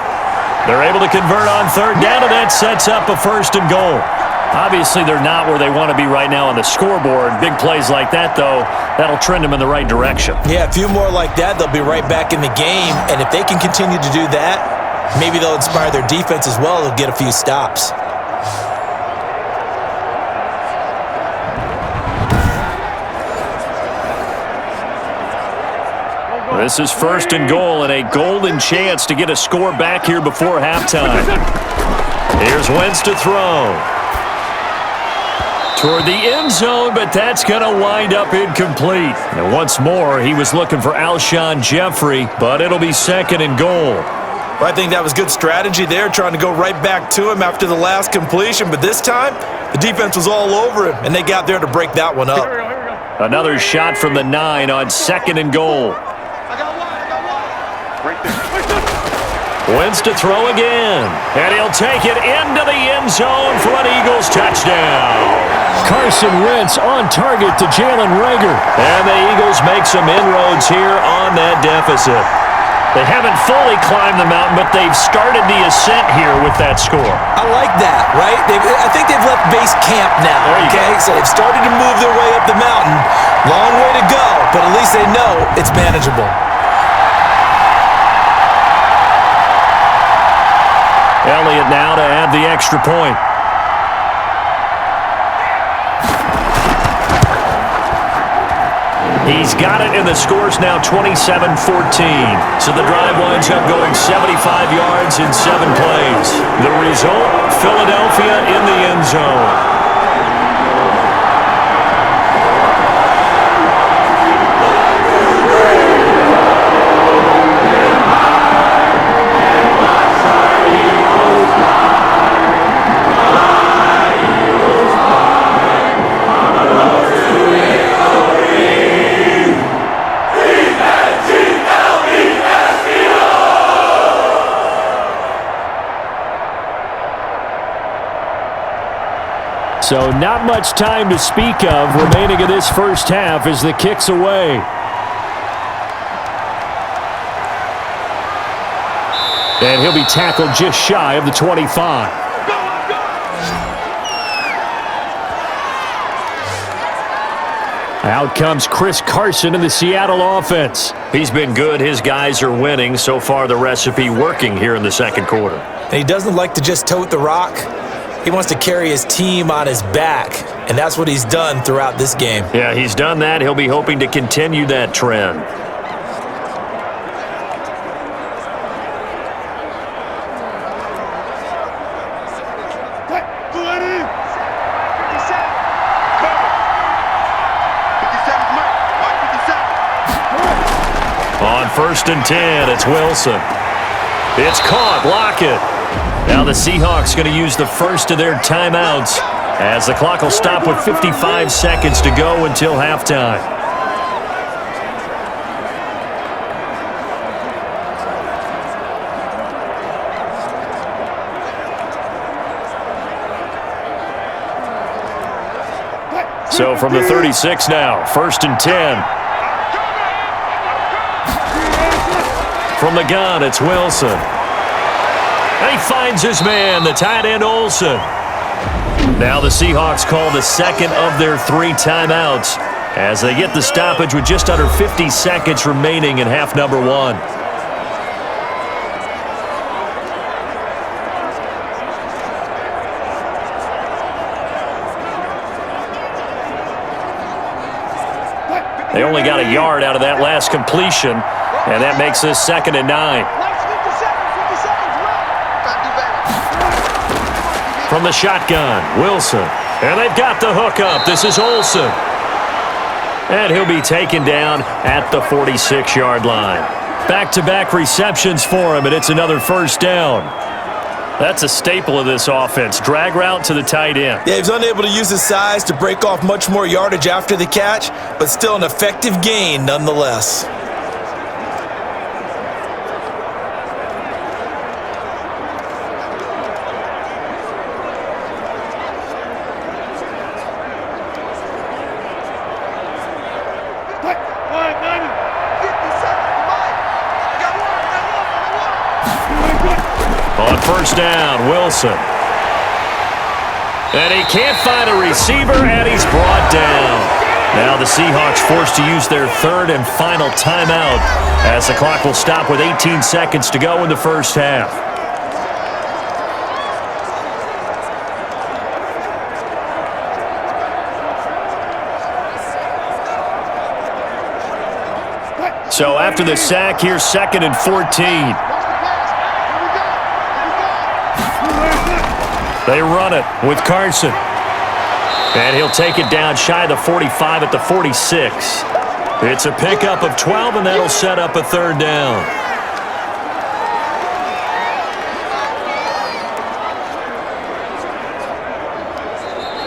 They're able to convert on third down, and that sets up a first and goal. Obviously, they're not where they want to be right now on the scoreboard. Big plays like that, though, that'll trend them in the right direction. Yeah, a few more like that, they'll be right back in the game. And if they can continue to do that, maybe they'll inspire their defense as well. They'll get a few stops. This is first and goal, and a golden chance to get a score back here before halftime. Here's Wentz to throw. Toward the end zone, but that's going to wind up incomplete. And once more, he was looking for Alshon Jeffrey, but it'll be second and goal. Well, I think that was good strategy there, trying to go right back to him after the last completion. But this time, the defense was all over him, and they got there to break that one up. Another shot from the 9 on second and goal. Wentz to throw again, and he'll take it into the end zone for an Eagles touchdown. Carson Wentz on target to Jalen Reagor. And the Eagles make some inroads here on that deficit. They haven't fully climbed the mountain, but they've started the ascent here with that score. I like that, right? I think they've left base camp now, okay? So they've started to move their way up the mountain. Long way to go, but at least they know it's manageable. Elliott now to add the extra point. He's got it, and the score's now 27-14. So the drive winds up going 75 yards in 7 plays. The result, Philadelphia in the end zone. So not much time to speak of remaining in this first half as the kick's away. And he'll be tackled just shy of the 25. Out comes Chris Carson in the Seattle offense. He's been good. His guys are winning. So far, the recipe working here in the second quarter. And he doesn't like to just tote the rock. He wants to carry his team on his back, and that's what he's done throughout this game. Yeah, he's done that. He'll be hoping to continue that trend. On 1st and 10, it's Wilson. It's caught. Block it. Now the Seahawks going to use the first of their timeouts as the clock will stop with 55 seconds to go until halftime. So from the 36 now, 1st and 10. From the gun, it's Wilson. And he finds his man, the tight end Olsen. Now the Seahawks call the second of their 3 timeouts as they get the stoppage with just under 50 seconds remaining in half number 1. They only got a yard out of that last completion, and that makes this 2nd and 9. From the shotgun, Wilson. And they've got the hook up. This is Olsen. And he'll be taken down at the 46-yard line. Back-to-back receptions for him, and it's another first down. That's a staple of this offense. Drag route to the tight end. Yeah, he was unable to use his size to break off much more yardage after the catch, but still an effective gain nonetheless. On first down, Wilson. And he can't find a receiver, and he's brought down. Now the Seahawks forced to use their 3rd and final timeout as the clock will stop with 18 seconds to go in the first half. So after the sack, here's 2nd and 14. They run it with Carson. And he'll take it down shy of the 45 at the 46. It's a pickup of 12, and that'll set up a 3rd down.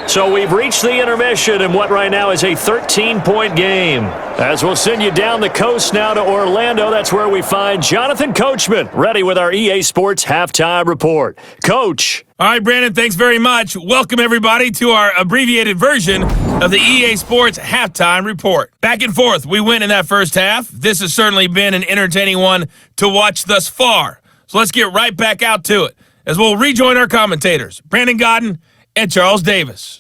So we've reached the intermission in what right now is a 13-point game. As we'll send you down the coast now to Orlando, that's where we find Jonathan Coachman, ready with our EA Sports Halftime Report. Coach. All right, Brandon, thanks very much. Welcome, everybody, to our abbreviated version of the EA Sports Halftime Report. Back and forth, we win in that first half. This has certainly been an entertaining one to watch thus far. So let's get right back out to it as we'll rejoin our commentators, Brandon Godden and Charles Davis.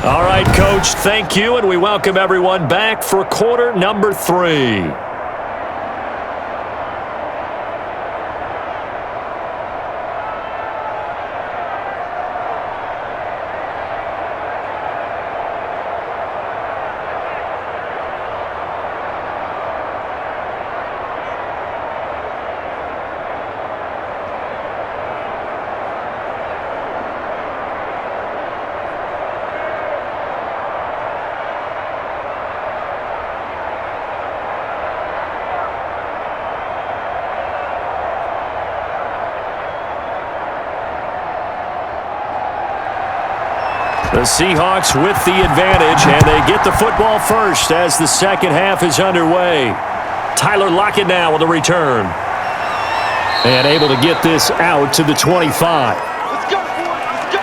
All right, Coach, thank you, and we welcome everyone back for quarter number 3. The Seahawks with the advantage, and they get the football first as the second half is underway. Tyler Lockett now with a return. And able to get this out to the 25. Let's go, boy. Let's go.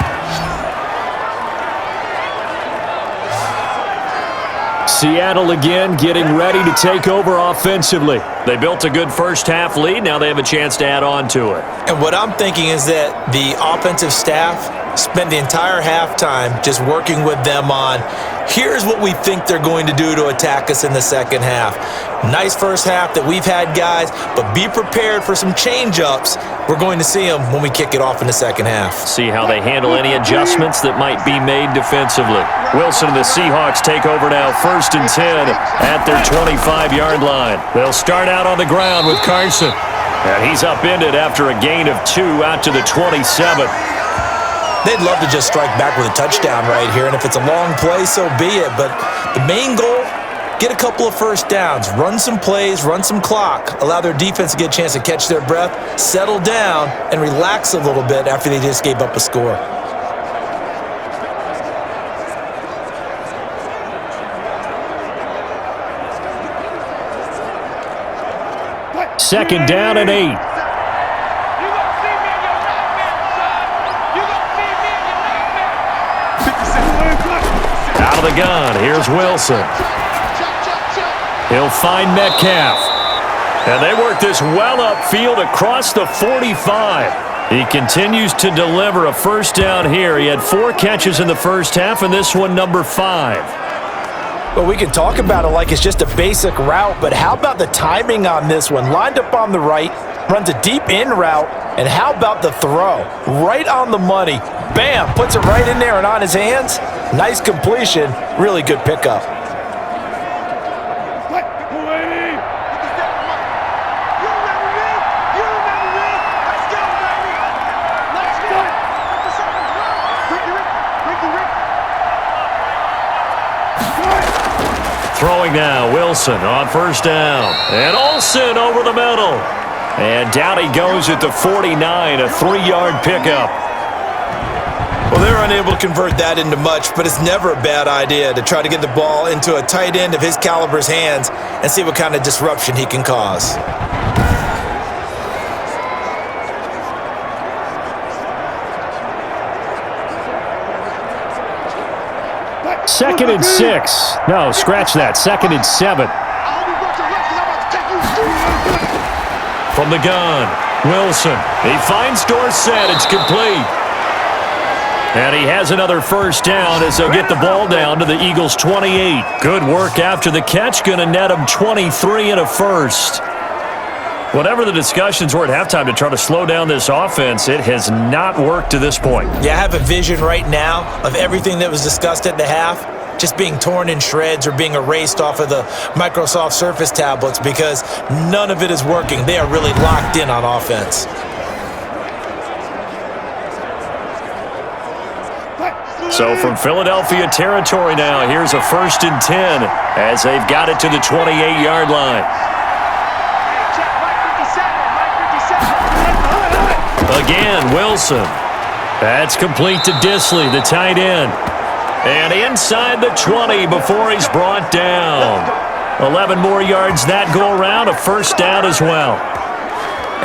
Seattle again getting ready to take over offensively. They built a good first half lead. Now they have a chance to add on to it. And what I'm thinking is that the offensive staff spent the entire halftime just working with them on, here's what we think they're going to do to attack us in the second half. Nice first half that we've had, guys, but be prepared for some change-ups. We're going to see them when we kick it off in the second half. See how they handle any adjustments that might be made defensively. Wilson and the Seahawks take over now, 1st and 10 at their 25-yard line. They'll start out on the ground with Carson. And he's upended after a gain of 2 out to the 27. They'd love to just strike back with a touchdown right here, and if it's a long play, so be it. But the main goal, get a couple of first downs, run some plays, run some clock, allow their defense to get a chance to catch their breath, settle down, and relax a little bit after they just gave up a score. Second down and 8. Out of the gun, here's Wilson. He'll find Metcalf. And they work this well upfield across the 45. He continues to deliver a first down here. He had 4 catches in the first half, and this one number 5. Well, we can talk about it like it's just a basic route, but how about the timing on this one? Lined up on the right, runs a deep in route, and how about the throw? Right on the money. Bam, puts it right in there and on his hands. Nice completion, really good pickup. Throwing now, Wilson on first down. And Olsen over the middle. And down he goes at the 49, a 3-yard pickup. Well, they were unable to convert that into much, but it's never a bad idea to try to get the ball into a tight end of his caliber's hands and see what kind of disruption he can cause. Second and 6. No, scratch that. Second and 7. From the gun, Wilson. He finds Dorsett. It's complete. And he has another first down as they'll get the ball down to the Eagles' 28. Good work after the catch. Going to net him 23 and a first. Whatever the discussions were at halftime to try to slow down this offense, it has not worked to this point. Yeah, I have a vision right now of everything that was discussed at the half just being torn in shreds or being erased off of the Microsoft Surface tablets because none of it is working. They are really locked in on offense. So from Philadelphia territory now, here's a 1st and 10 as they've got it to the 28-yard line. Again, Wilson. That's complete to Disley, the tight end. And inside the 20 before he's brought down. 11 more yards that go around, a first down as well.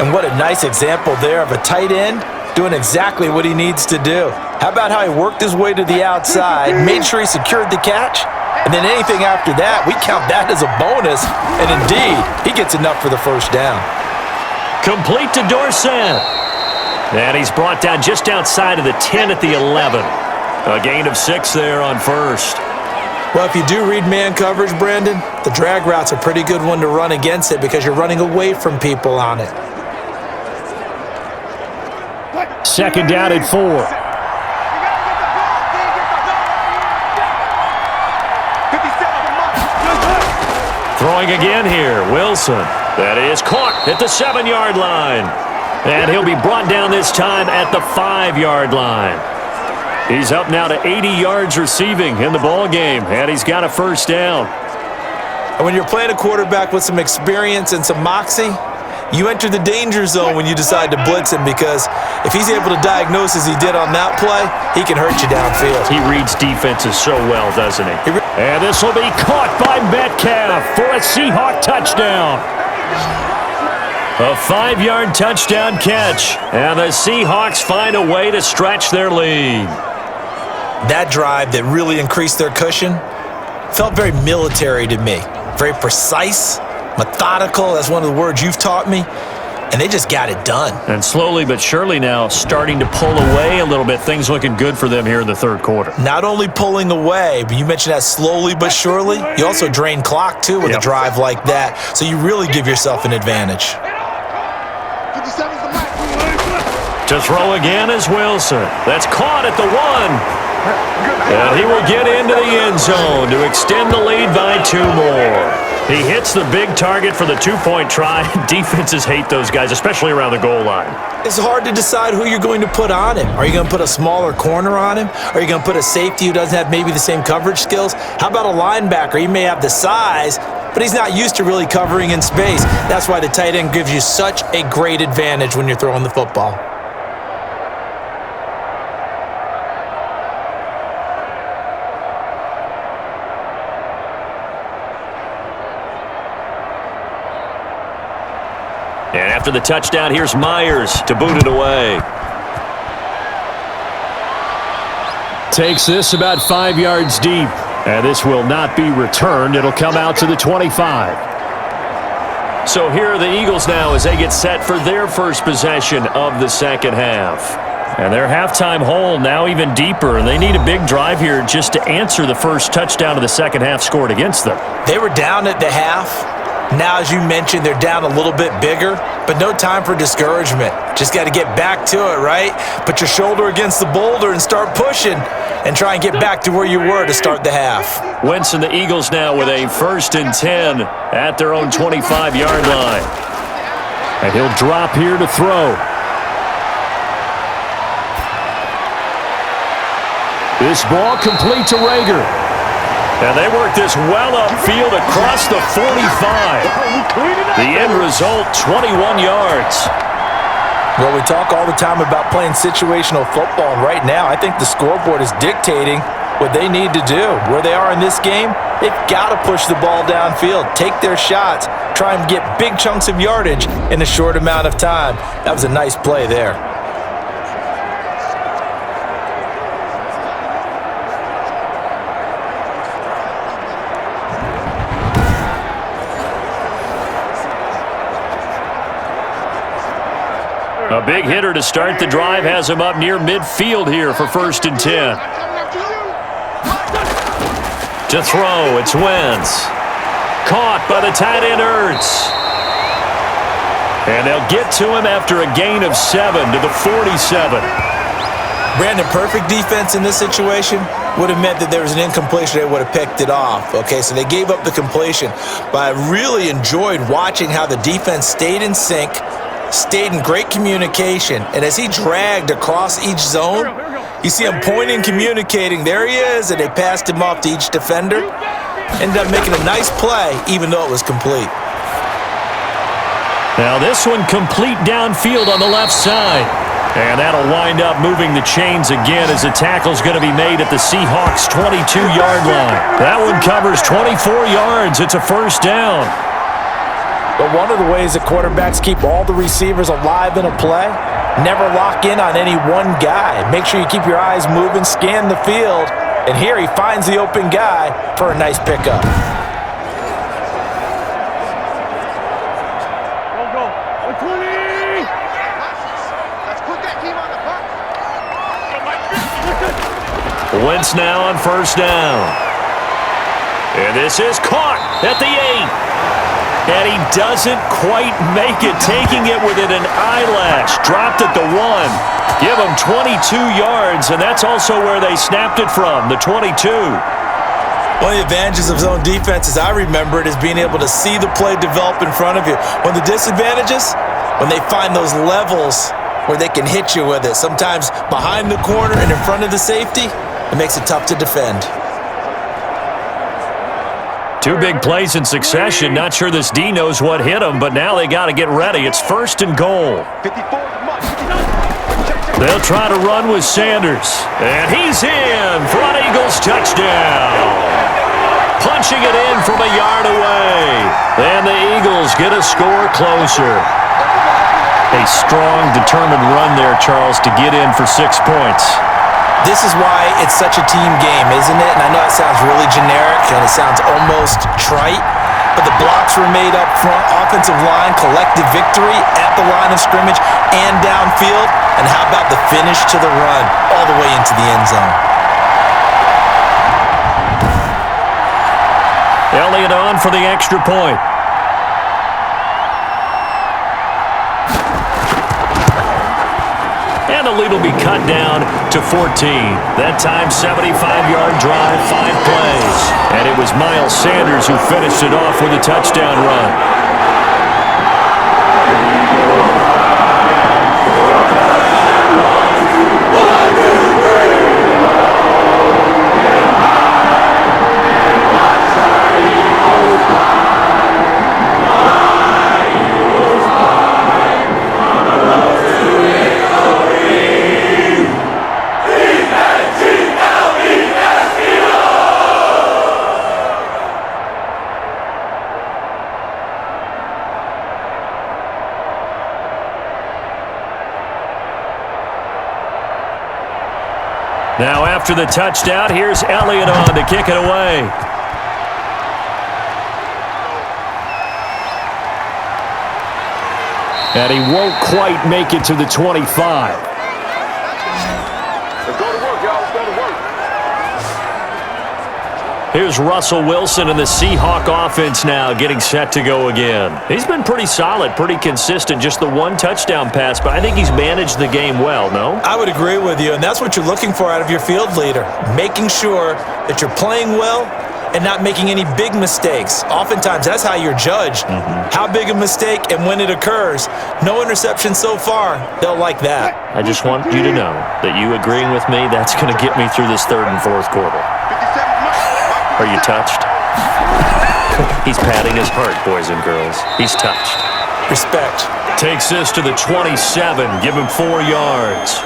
And what a nice example there of a tight end doing exactly what he needs to do. How about how he worked his way to the outside, made sure he secured the catch, and then anything after that, we count that as a bonus. And indeed, he gets enough for the first down. Complete to Dorsett. And he's brought down just outside of the 10 at the 11. A gain of 6 there on first. Well, if you do read man coverage, Brandon, the drag route's a pretty good one to run against it because you're running away from people on it. Second down at 4. Throwing again here, Wilson. That is caught at the 7-yard line. And he'll be brought down this time at the 5-yard line. He's up now to 80 yards receiving in the ball game, and he's got a first down. And when you're playing a quarterback with some experience and some moxie, you enter the danger zone when you decide to blitz him because if he's able to diagnose as he did on that play, he can hurt you downfield. He reads defenses so well, doesn't he? And this will be caught by Metcalf for a Seahawk touchdown. A 5-yard touchdown catch, and the Seahawks find a way to stretch their lead. That drive that really increased their cushion felt very military to me. Very precise, methodical, that's one of the words you've taught me, and they just got it done. And slowly but surely now starting to pull away a little bit. Things looking good for them here in the third quarter. Not only pulling away, but you mentioned that slowly but surely. You also drain clock, too, with a drive like that, so you really give yourself an advantage. To throw again is Wilson. That's caught at the 1. And he will get into the end zone to extend the lead by 2 more. He hits the big target for the 2-point try. Defenses hate those guys, especially around the goal line. It's hard to decide who you're going to put on him. Are you going to put a smaller corner on him? Are you going to put a safety who doesn't have maybe the same coverage skills? How about a linebacker? He may have the size, but he's not used to really covering in space. That's why the tight end gives you such a great advantage when you're throwing the football. And after the touchdown, here's Myers to boot it away. Takes this about 5 yards deep. And this will not be returned. It'll come out to the 25. So here are the Eagles now as they get set for their first possession of the second half. And their halftime hole now even deeper, and they need a big drive here just to answer the first touchdown of the second half scored against them. They were down at the half. Now, as you mentioned, they're down a little bit bigger, but no time for discouragement. Just got to get back to it, right? Put your shoulder against the boulder and start pushing and try and get back to where you were to start the half. Wentz and the Eagles now with a 1st and 10 at their own 25-yard line. And he'll drop here to throw. This ball complete to Rager. And they work this well upfield across the 45. The end result, 21 yards. Well, we talk all the time about playing situational football, and right now I think the scoreboard is dictating what they need to do. Where they are in this game, they've got to push the ball downfield, take their shots, try and get big chunks of yardage in a short amount of time. That was a nice play there. A big hitter to start the drive has him up near midfield here for 1st and 10. To throw, it's Wentz. Caught by the tight end Ertz. And they'll get to him after a gain of 7 to the 47. Brandon, perfect defense in this situation would have meant that there was an incompletion. They would have picked it off. Okay, so they gave up the completion. But I really enjoyed watching how the defense stayed in sync, stayed in great communication, and as he dragged across each zone, you see him pointing, communicating. There he is, and they passed him off to each defender. Ended up making a nice play, even though it was complete. Now this one complete downfield on the left side. And that'll wind up moving the chains again as the tackle's going to be made at the Seahawks' 22-yard line. That one covers 24 yards. It's a 1st down. But one of the ways that quarterbacks keep all the receivers alive in a play, never lock in on any one guy. Make sure you keep your eyes moving, scan the field, and here he finds the open guy for a nice pickup. Wentz now on 1st down. And this is caught at the 8. And he doesn't quite make it, taking it within an eyelash. Dropped at the 1. Give him 22 yards, and that's also where they snapped it from, the 22. One of the advantages of zone defense, as I remember it, is being able to see the play develop in front of you. One of the disadvantages, when they find those levels where they can hit you with it, sometimes behind the corner and in front of the safety, it makes it tough to defend. 2 big plays in succession. Not sure this D knows what hit him, but now they got to get ready. It's 1st and goal. They'll try to run with Sanders. And he's in for an Eagles touchdown. Punching it in from a yard away. And the Eagles get a score closer. A strong, determined run there, Charles, to get in for 6 points. This is why it's such a team game, isn't it? And I know it sounds really generic and it sounds almost trite, but the blocks were made up front, offensive line, collective victory at the line of scrimmage and downfield. And how about the finish to the run all the way into the end zone? Elliott on for the extra point. And the lead will be cut down to 14. That time, 75-yard drive, 5 plays. And it was Miles Sanders who finished it off with a touchdown run. Now after the touchdown, here's Elliott on to kick it away. And he won't quite make it to the 25. Here's Russell Wilson and the Seahawk offense now getting set to go again. He's been pretty solid, pretty consistent, just the one touchdown pass, but I think he's managed the game well, no? I would agree with you, and that's what you're looking for out of your field leader, making sure that you're playing well and not making any big mistakes. Oftentimes, that's how you're judged. How big a mistake and when it occurs. No interception so far. They'll like that. I just want you to know that you agreeing with me, that's going to get me through this third and fourth quarter. Are you touched? He's patting his heart, boys and girls. He's touched. Respect. Takes this to the 27. Give him 4 yards.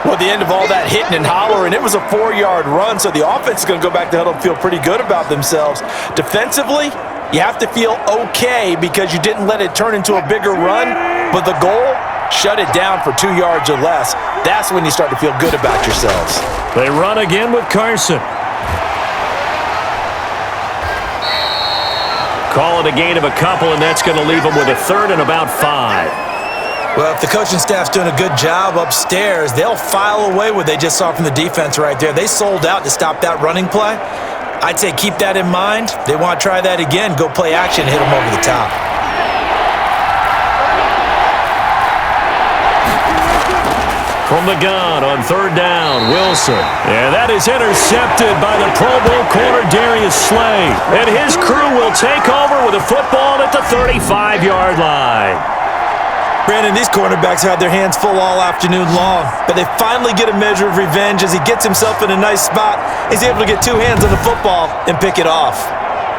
Well, the end of all that hitting and hollering, it was a 4-yard run, so the offense is going to go back to huddle and feel pretty good about themselves. Defensively, you have to feel okay because you didn't let it turn into a bigger run, but the goal, shut it down for 2 yards or less. That's when you start to feel good about yourselves. They run again with Carson. Call it a gain of a couple, and that's going to leave them with a third and about 5. Well, if the coaching staff's doing a good job upstairs, they'll file away what they just saw from the defense right there. They sold out to stop that running play. I'd say keep that in mind. They want to try that again. Go play action, hit them over the top. From the gun on third down, Wilson. And that is intercepted by the Pro Bowl corner Darius Slay. And his crew will take over with a football at the 35-yard line. Brandon, these cornerbacks had their hands full all afternoon long, but they finally get a measure of revenge as he gets himself in a nice spot. He's able to get 2 hands on the football and pick it off.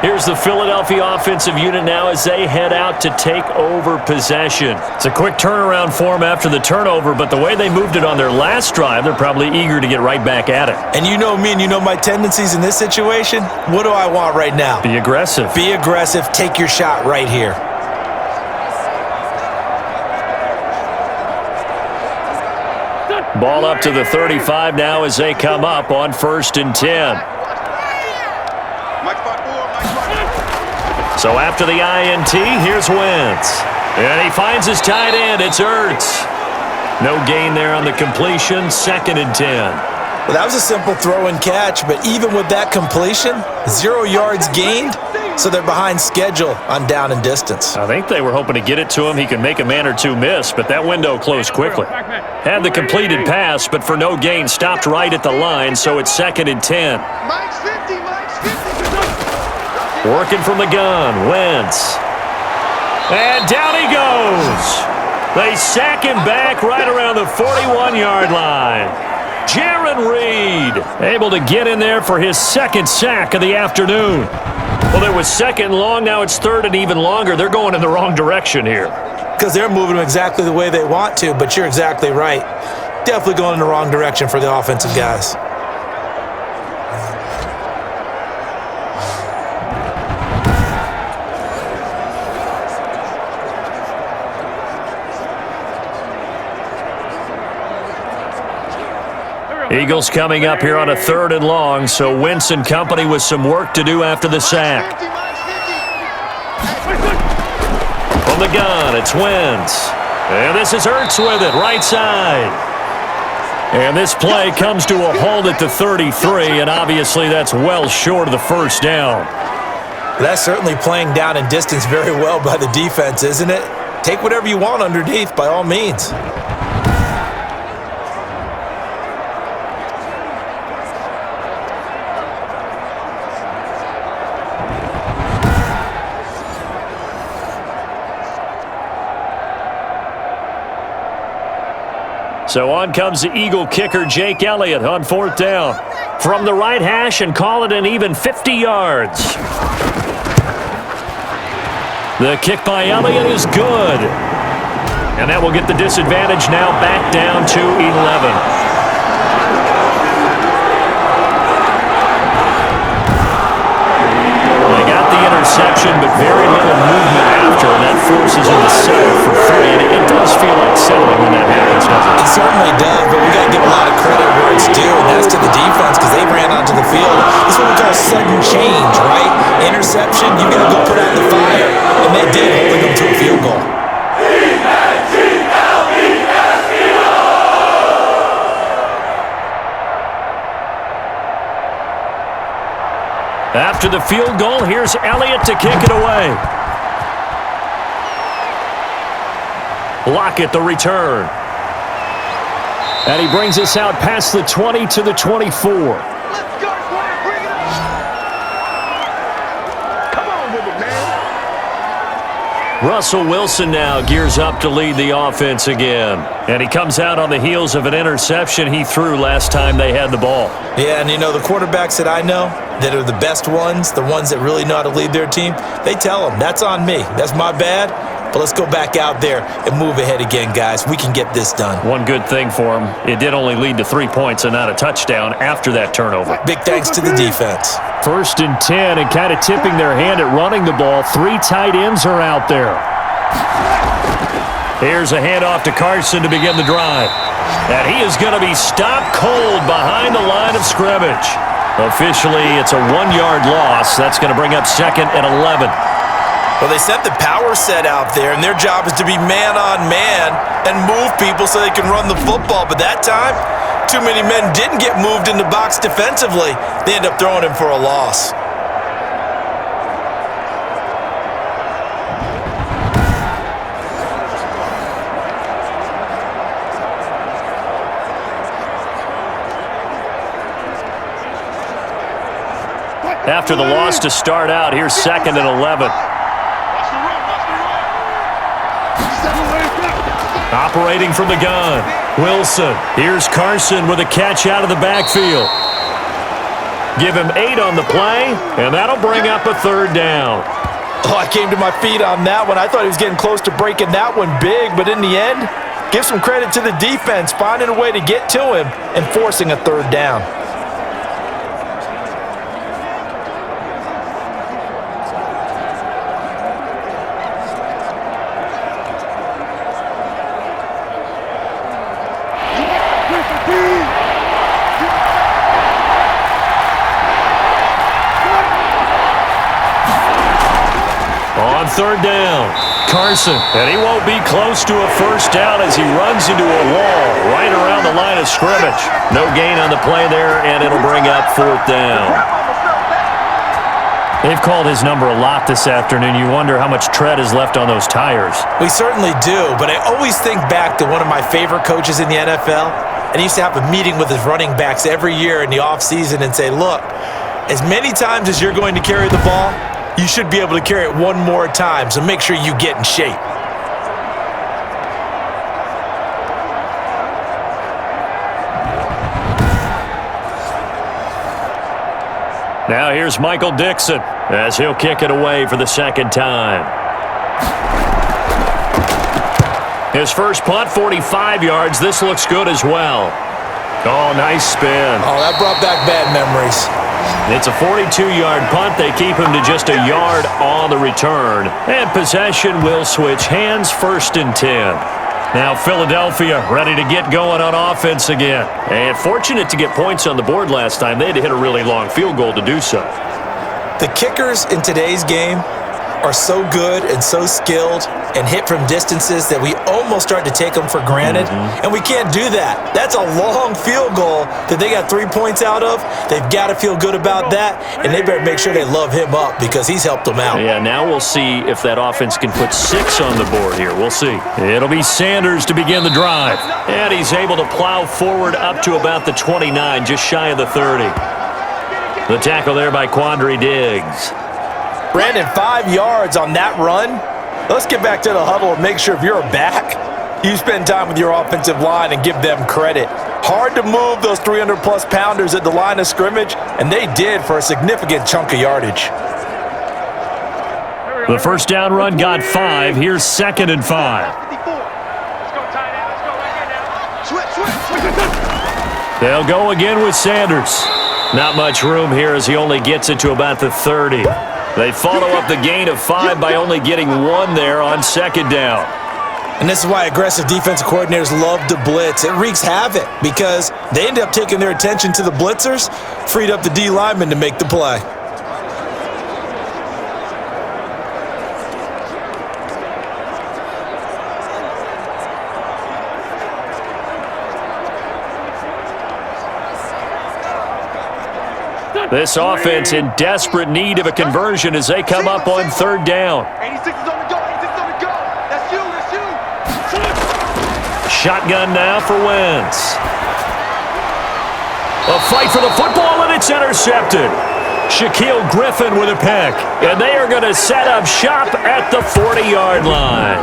Here's the Philadelphia offensive unit now as they head out to take over possession. It's a quick turnaround for them after the turnover, but the way they moved it on their last drive, they're probably eager to get right back at it. And you know me and you know my tendencies in this situation. What do I want right now? Be aggressive. Be aggressive. Take your shot right here. Ball up to the 35 now as they come up on 1st and 10. So after the INT, here's Wentz. And he finds his tight end. It's Ertz. No gain there on the completion. 2nd and 10. Well, that was a simple throw and catch, but even with that completion, 0 yards gained, so they're behind schedule on down and distance. I think they were hoping to get it to him. He could make a man or two miss, but that window closed quickly. Had the completed pass, but for no gain, stopped right at the line, so it's 2nd and 10. Mike's 50, Mike's 50. Working from the gun, Wentz. And down he goes. They sack him back right around the 41-yard line. Jaron Reed able to get in there for his 2nd sack of the afternoon. Well, it was 2nd and long. Now it's 3rd and even longer. They're going in the wrong direction here. Because they're moving them exactly the way they want to, but you're exactly right. Definitely going in the wrong direction for the offensive guys. Eagles coming up here on a 3rd and long, so Wentz and company with some work to do after the sack. From the gun, it's Wentz. And this is Ertz with it, right side. And this play comes to a halt at the 33, and obviously that's well short of the 1st down. That's certainly playing down and distance very well by the defense, isn't it? Take whatever you want underneath, by all means. So on comes the Eagle kicker, Jake Elliott, on 4th down. From the right hash and call it an even 50 yards. The kick by Elliott is good. And that will get the disadvantage now back down to 11. Interception, but very little movement after, and that forces him to settle for 3. And it does feel like settling when that happens, doesn't it? It certainly does, but we got to give a lot of credit where it's due, and that's to the defense because they ran onto the field. This is what we call sudden change, right? Interception, you got to go put out the fire, and they did, holding them to a field goal. After the field goal, here's Elliott to kick it away. Lockett the return. And he brings us out past the 20 to the 24. Let's go, boy. Bring it on. Come on with it, man. Russell Wilson now gears up to lead the offense again. And he comes out on the heels of an interception he threw last time they had the ball. Yeah, and the quarterbacks that I know that are the best ones, the ones that really know how to lead their team, they tell them, that's on me. That's my bad. But let's go back out there and move ahead again, guys. We can get this done. One good thing for him, it did only lead to 3 points and not a touchdown after that turnover. Big thanks to the defense. 1st and 10, and kind of tipping their hand at running the ball. 3 tight ends are out there. Here's a handoff to Carson to begin the drive. And he is going to be stopped cold behind the line of scrimmage. Officially, it's a 1-yard loss. That's going to bring up 2nd and 11. Well, they set the power set out there, and their job is to be man-on-man and move people so they can run the football. But that time, too many men didn't get moved in the box defensively. They end up throwing him for a loss. After the loss to start out, here's 2nd and 11. Operating from the gun, Wilson. Here's Carson with a catch out of the backfield. Give him 8 on the play, and that'll bring up a 3rd down. Oh, I came to my feet on that one. I thought he was getting close to breaking that one big, but in the end, give some credit to the defense, finding a way to get to him and forcing a 3rd down. On 3rd down, Carson, and he won't be close to a 1st down as he runs into a wall right around the line of scrimmage. No gain on the play there, and it'll bring up 4th down. They've called his number a lot this afternoon. You wonder how much tread is left on those tires. We certainly do, but I always think back to one of my favorite coaches in the NFL, and he used to have a meeting with his running backs every year in the offseason and say, look, as many times as you're going to carry the ball, you should be able to carry it one more time, so make sure you get in shape. Now here's Michael Dixon as he'll kick it away for the 2nd time. His first punt, 45 yards. This looks good as well. Oh, nice spin. Oh, that brought back bad memories. It's a 42-yard punt. They keep him to just a yard on the return. And possession will switch hands, 1st and 10. Now Philadelphia ready to get going on offense again. And fortunate to get points on the board last time. They had to hit a really long field goal to do so. The kickers in today's game are so good and so skilled and hit from distances that we almost start to take them for granted. And we can't do that. That's a long field goal that they got 3 points out of. They've got to feel good about that, and they better make sure they love him up because he's helped them out. Yeah, now we'll see if that offense can put 6 on the board here. We'll see. It'll be Sanders to begin the drive. And he's able to plow forward up to about the 29, just shy of the 30. The tackle there by Quandre Diggs. Brandon, 5 yards on that run. Let's get back to the huddle and make sure if you're a back, you spend time with your offensive line and give them credit. Hard to move those 300-plus pounders at the line of scrimmage, and they did for a significant chunk of yardage. The 1st down run got 5. Here's 2nd and 5. Let's go tight end. Let's go right here now. Switch. They'll go again with Sanders. Not much room here as he only gets it to about the 30. They follow up the gain of 5 by only getting 1 there on 2nd down. And this is why aggressive defensive coordinators love to blitz. It wreaks havoc because they end up taking their attention to the blitzers, freed up the D lineman to make the play. This offense in desperate need of a conversion as they come up on third down. 86 is on the go. 86 is on the go. That's you. Shotgun now for Wentz. A fight for the football, and it's intercepted. Shaquille Griffin with a pick, and they are going to set up shop at the 40-yard line.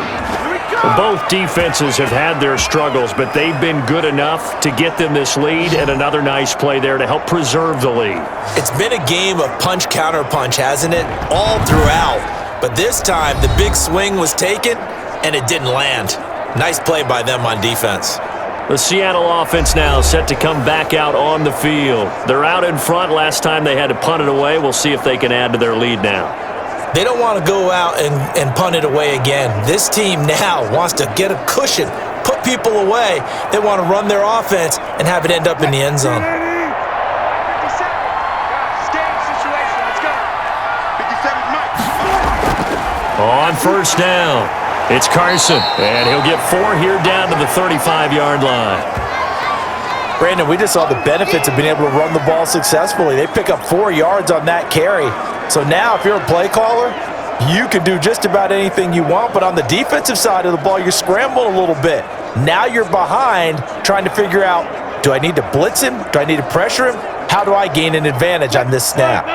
Both defenses have had their struggles, but they've been good enough to get them this lead, and another nice play there to help preserve the lead. It's been a game of punch-counter-punch, hasn't it? All throughout. But this time, the big swing was taken, and it didn't land. Nice play by them on defense. The Seattle offense now set to come back out on the field. They're out in front. Last time they had to punt it away. We'll see if they can add to their lead now. They don't want to go out and punt it away again. This team now wants to get a cushion, put people away. They want to run their offense and have it end up in the end zone. 57. Game situation. Let's go. 57 Mike. On first down, it's Carson, and he'll get 4 here down to the 35-yard line. Brandon, we just saw the benefits of being able to run the ball successfully. They pick up 4 yards on that carry. So now if you're a play caller, you can do just about anything you want, but on the defensive side of the ball, you're scrambling a little bit. Now you're behind trying to figure out, do I need to blitz him? Do I need to pressure him? How do I gain an advantage on this snap?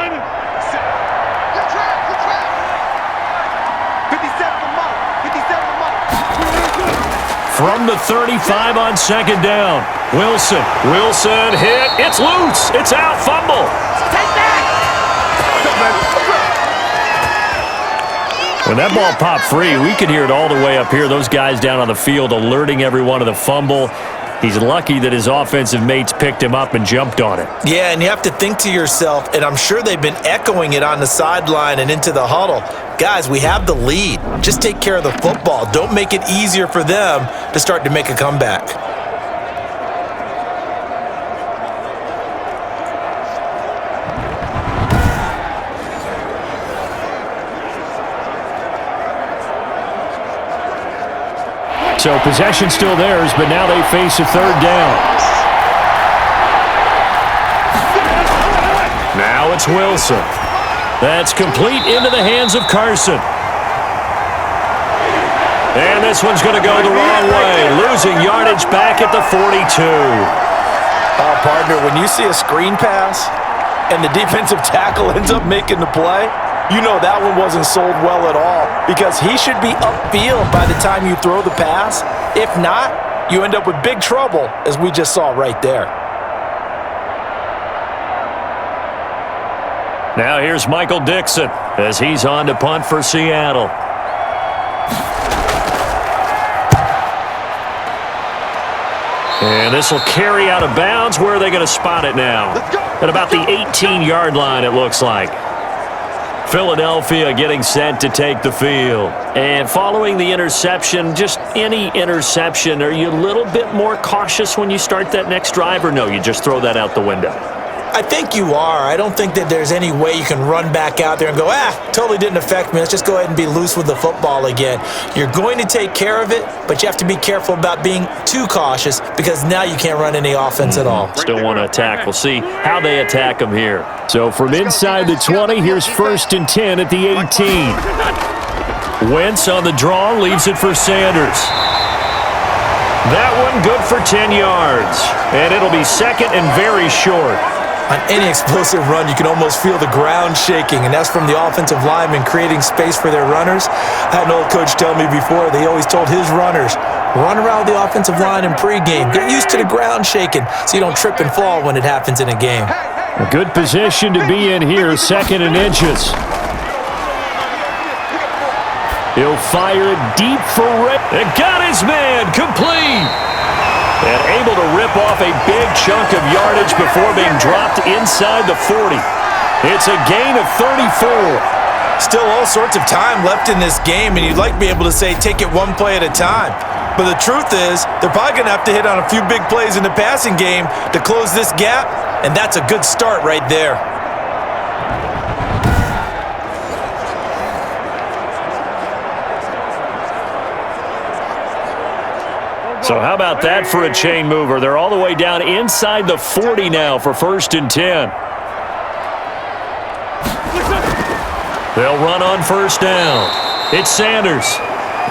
From the 35 on second down, Wilson hit, it's loose, it's out, fumble. Take that. When that ball popped free, we could hear it all the way up here. Those guys down on the field alerting everyone of the fumble. He's lucky that his offensive mates picked him up and jumped on it. Yeah, and you have to think to yourself, and I'm sure they've been echoing it on the sideline and into the huddle. Guys, we have the lead. Just take care of the football. Don't make it easier for them to start to make a comeback. So possession still theirs, but now they face a third down. Now it's Wilson. That's complete into the hands of Carson. And this one's going to go the wrong way, losing yardage back at the 42. Partner, when you see a screen pass and the defensive tackle ends up making the play, you know that one wasn't sold well at all because he should be upfield by the time you throw the pass. If not, you end up with big trouble, as we just saw right there. Now here's Michael Dixon as he's on to punt for Seattle. And this will carry out of bounds. Where are they going to spot it now? At about the 18-yard line, it looks like. Philadelphia getting set to take the field. And following the interception, just any interception, are you a little bit more cautious when you start that next drive, or no, you just throw that out the window? I think you are. I don't think that there's any way you can run back out there and go, totally didn't affect me. Let's just go ahead and be loose with the football again. You're going to take care of it, but you have to be careful about being too cautious because now you can't run any offense at all. Still want to attack. We'll see how they attack them here. So from inside the 20, here's 1st and 10 at the 18. Wentz on the draw, leaves it for Sanders. That one good for 10 yards. And it'll be second and very short. On any explosive run, you can almost feel the ground shaking, and that's from the offensive linemen creating space for their runners. I had an old coach tell me before, they always told his runners, run around the offensive line in pregame. Get used to the ground shaking so you don't trip and fall when it happens in a game. A good position to be in here, 2nd and inches. He'll fire it deep for Ray. And got his man, complete. And able to rip off a big chunk of yardage before being dropped inside the 40. It's a gain of 34. Still all sorts of time left in this game, and you'd like to be able to say take it one play at a time. But the truth is, they're probably going to have to hit on a few big plays in the passing game to close this gap, and that's a good start right there. So how about that for a chain mover? They're all the way down inside the 40 now for 1st and 10. They'll run on first down. It's Sanders.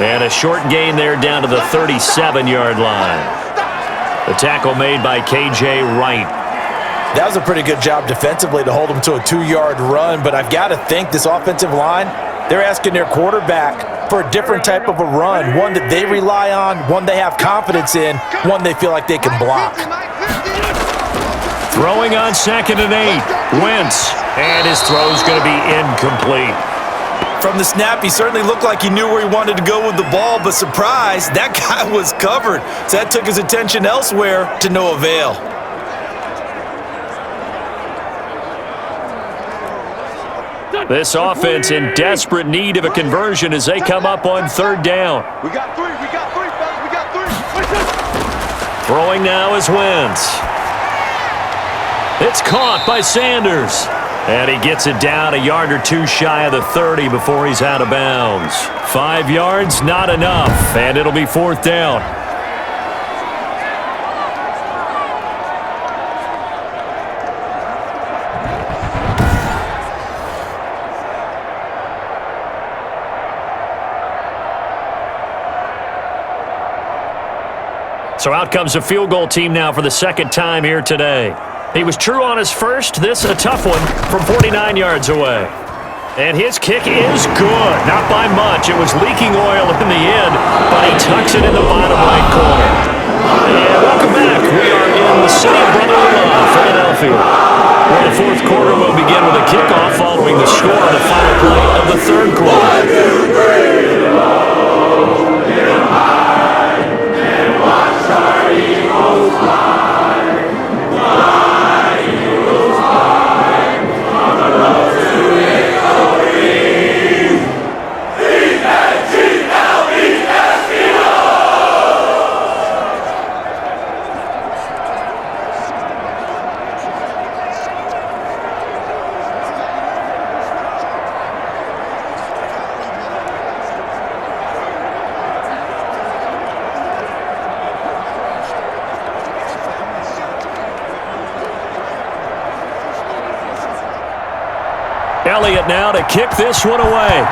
And a short gain there down to the 37-yard line. The tackle made by K.J. Wright. That was a pretty good job defensively to hold him to a 2-yard run, but I've got to think this offensive line, they're asking their quarterback for a different type of a run, one that they rely on, one they have confidence in, one they feel like they can block. Throwing on 2nd and 8. Wentz. And his throw's going to be incomplete. From the snap, he certainly looked like he knew where he wanted to go with the ball, but surprise, that guy was covered. So that took his attention elsewhere to no avail. This offense in desperate need of a conversion as they come up on 3rd down. We got three, fellas, we got three. Throwing now is Wentz. It's caught by Sanders. And he gets it down a yard or two shy of the 30 before he's out of bounds. 5 yards, not enough, and it'll be 4th down. So out comes a field goal team now for the 2nd time here today. He was true on his first. This a tough one from 49 yards away. And his kick is good. Not by much. It was leaking oil in the end, but he tucks it in the bottom right corner. And welcome back. We are in the city of brotherly love, Philadelphia, where the 4th quarter will begin with a kickoff following the score on the final play of the 3rd quarter. Elliott now to kick this one away.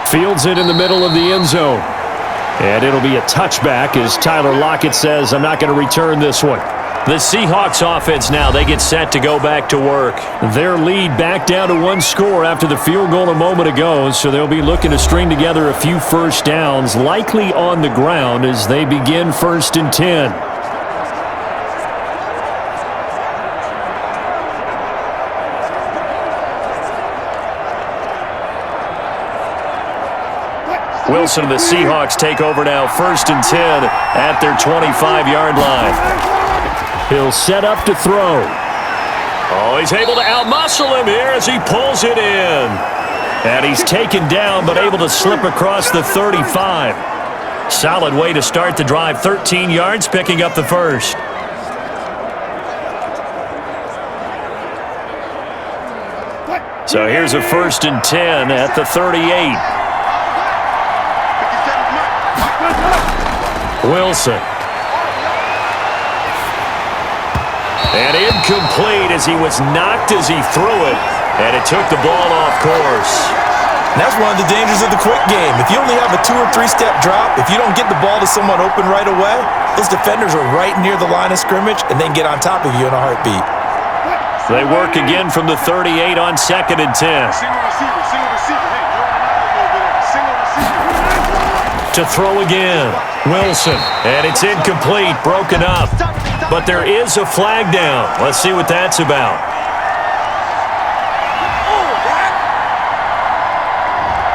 Fields it in the middle of the end zone. And it'll be a touchback as Tyler Lockett says, I'm not going to return this one. The Seahawks offense now, they get set to go back to work. Their lead back down to 1 score after the field goal a moment ago, so they'll be looking to string together a few first downs, likely on the ground as they begin 1st and 10. Wilson and the Seahawks take over now, 1st and 10 at their 25-yard line. He'll set up to throw. Oh, he's able to outmuscle him here as he pulls it in. And he's taken down but able to slip across the 35. Solid way to start the drive, 13 yards, picking up the first. So here's a 1st and 10 at the 38. Wilson. And incomplete as he was knocked as he threw it, and it took the ball off course. And that's one of the dangers of the quick game. If you only have a 2- or 3-step drop, if you don't get the ball to someone open right away, those defenders are right near the line of scrimmage and then get on top of you in a heartbeat. They work again from the 38 on 2nd and 10. Single receiver. Hey, you're on an island over there. Single receiver. To throw again. Wilson, and it's incomplete, broken up. But there is a flag down. Let's see what that's about.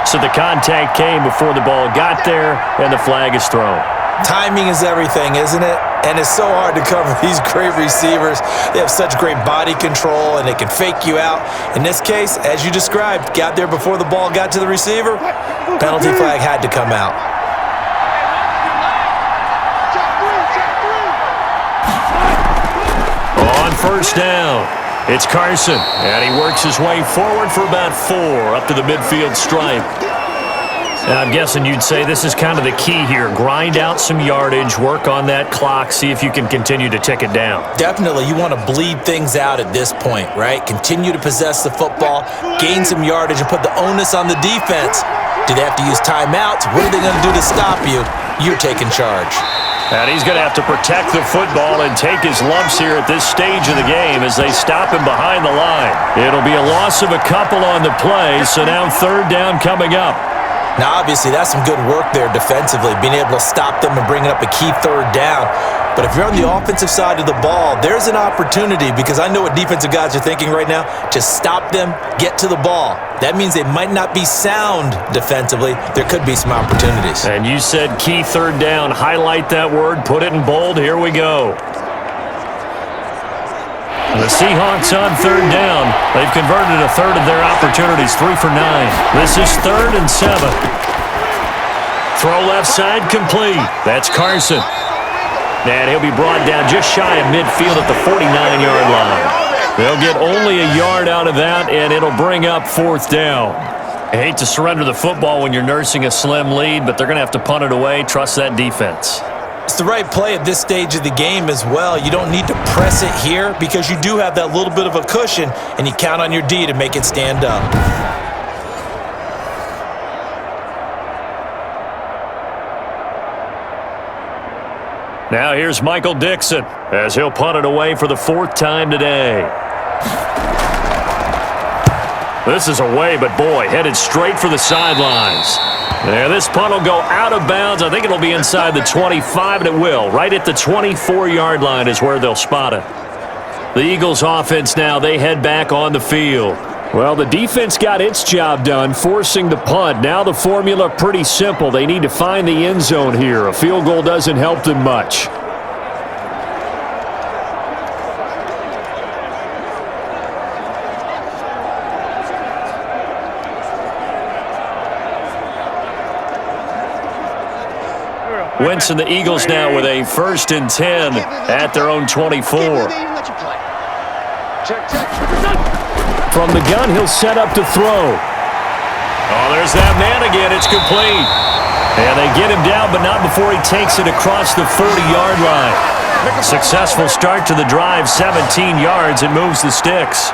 So the contact came before the ball got there, and the flag is thrown. Timing is everything, isn't it? And it's so hard to cover these great receivers. They have such great body control, and they can fake you out. In this case, as you described, got there before the ball got to the receiver. Penalty flag had to come out. On first down, it's Carson, and he works his way forward for about 4 up to the midfield stripe. I'm guessing you'd say this is kind of the key here. Grind out some yardage, work on that clock, see if you can continue to tick it down. Definitely, you want to bleed things out at this point, right? Continue to possess the football, gain some yardage, and put the onus on the defense. Do they have to use timeouts? What are they going to do to stop you? You're taking charge. And he's going to have to protect the football and take his lumps here at this stage of the game as they stop him behind the line. It'll be a loss of a couple on the play, so now third down coming up. Now, obviously, that's some good work there defensively, being able to stop them and bringing up a key third down. But if you're on the offensive side of the ball, there's an opportunity, because I know what defensive guys are thinking right now. Just stop them, get to the ball. That means they might not be sound defensively. There could be some opportunities. And you said key third down. Highlight that word, put it in bold. Here we go. The Seahawks on third down. They've converted a third of their opportunities, 3 for 9. This is 3rd and 7. Throw left side complete. That's Carson. And he'll be brought down just shy of midfield at the 49-yard line. They'll get only a yard out of that, and it'll bring up 4th down. I hate to surrender the football when you're nursing a slim lead, but they're going to have to punt it away. Trust that defense. It's the right play at this stage of the game as well. You don't need to press it here because you do have that little bit of a cushion, and you count on your D to make it stand up. Now here's Michael Dixon as he'll punt it away for the 4th time today. This is away, but boy, headed straight for the sidelines. And this punt will go out of bounds. I think it'll be inside the 25, and it will. Right at the 24-yard line is where they'll spot it. The Eagles offense now, they head back on the field. Well, the defense got its job done, forcing the punt. Now the formula pretty simple. They need to find the end zone here. A field goal doesn't help them much. Wentz and the Eagles now with a 1st and 10 at their own 24. From the gun, he'll set up to throw. Oh, there's that man again. It's complete. And they get him down, but not before he takes it across the 40-yard line. Successful start to the drive, 17 yards, and moves the sticks.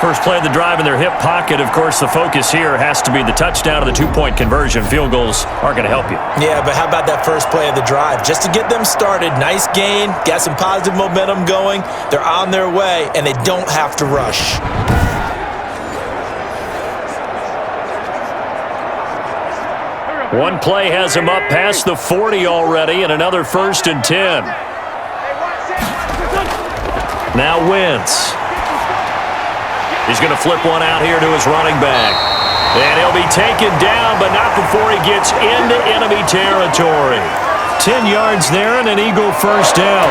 First play of the drive in their hip pocket. Of course, the focus here has to be the touchdown and the 2-point conversion. Field goals aren't going to help you. Yeah, but how about that first play of the drive? Just to get them started, nice gain, got some positive momentum going. They're on their way, and they don't have to rush. One play has him up past the 40 already, and another 1st and 10. Now Wentz. He's going to flip one out here to his running back. And he'll be taken down, but not before he gets into enemy territory. 10 yards there and an Eagle 1st down.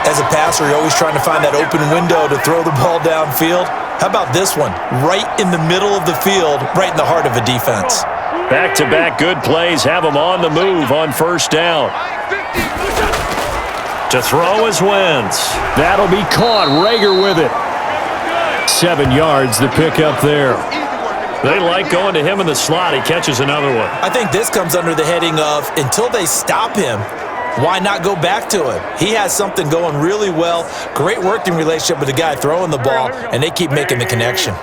As a passer, you're always trying to find that open window to throw the ball downfield. How about this one? Right in the middle of the field, right in the heart of a defense. Back-to-back good plays have him on the move on 1st down. To throw is Wentz. That'll be caught. Rager with it. 7 yards to pick up there. They like going to him in the slot. He catches another one. I think this comes under the heading of, until they stop him, why not go back to him? He has something going really well. Great working relationship with the guy throwing the ball, and they keep making the connection.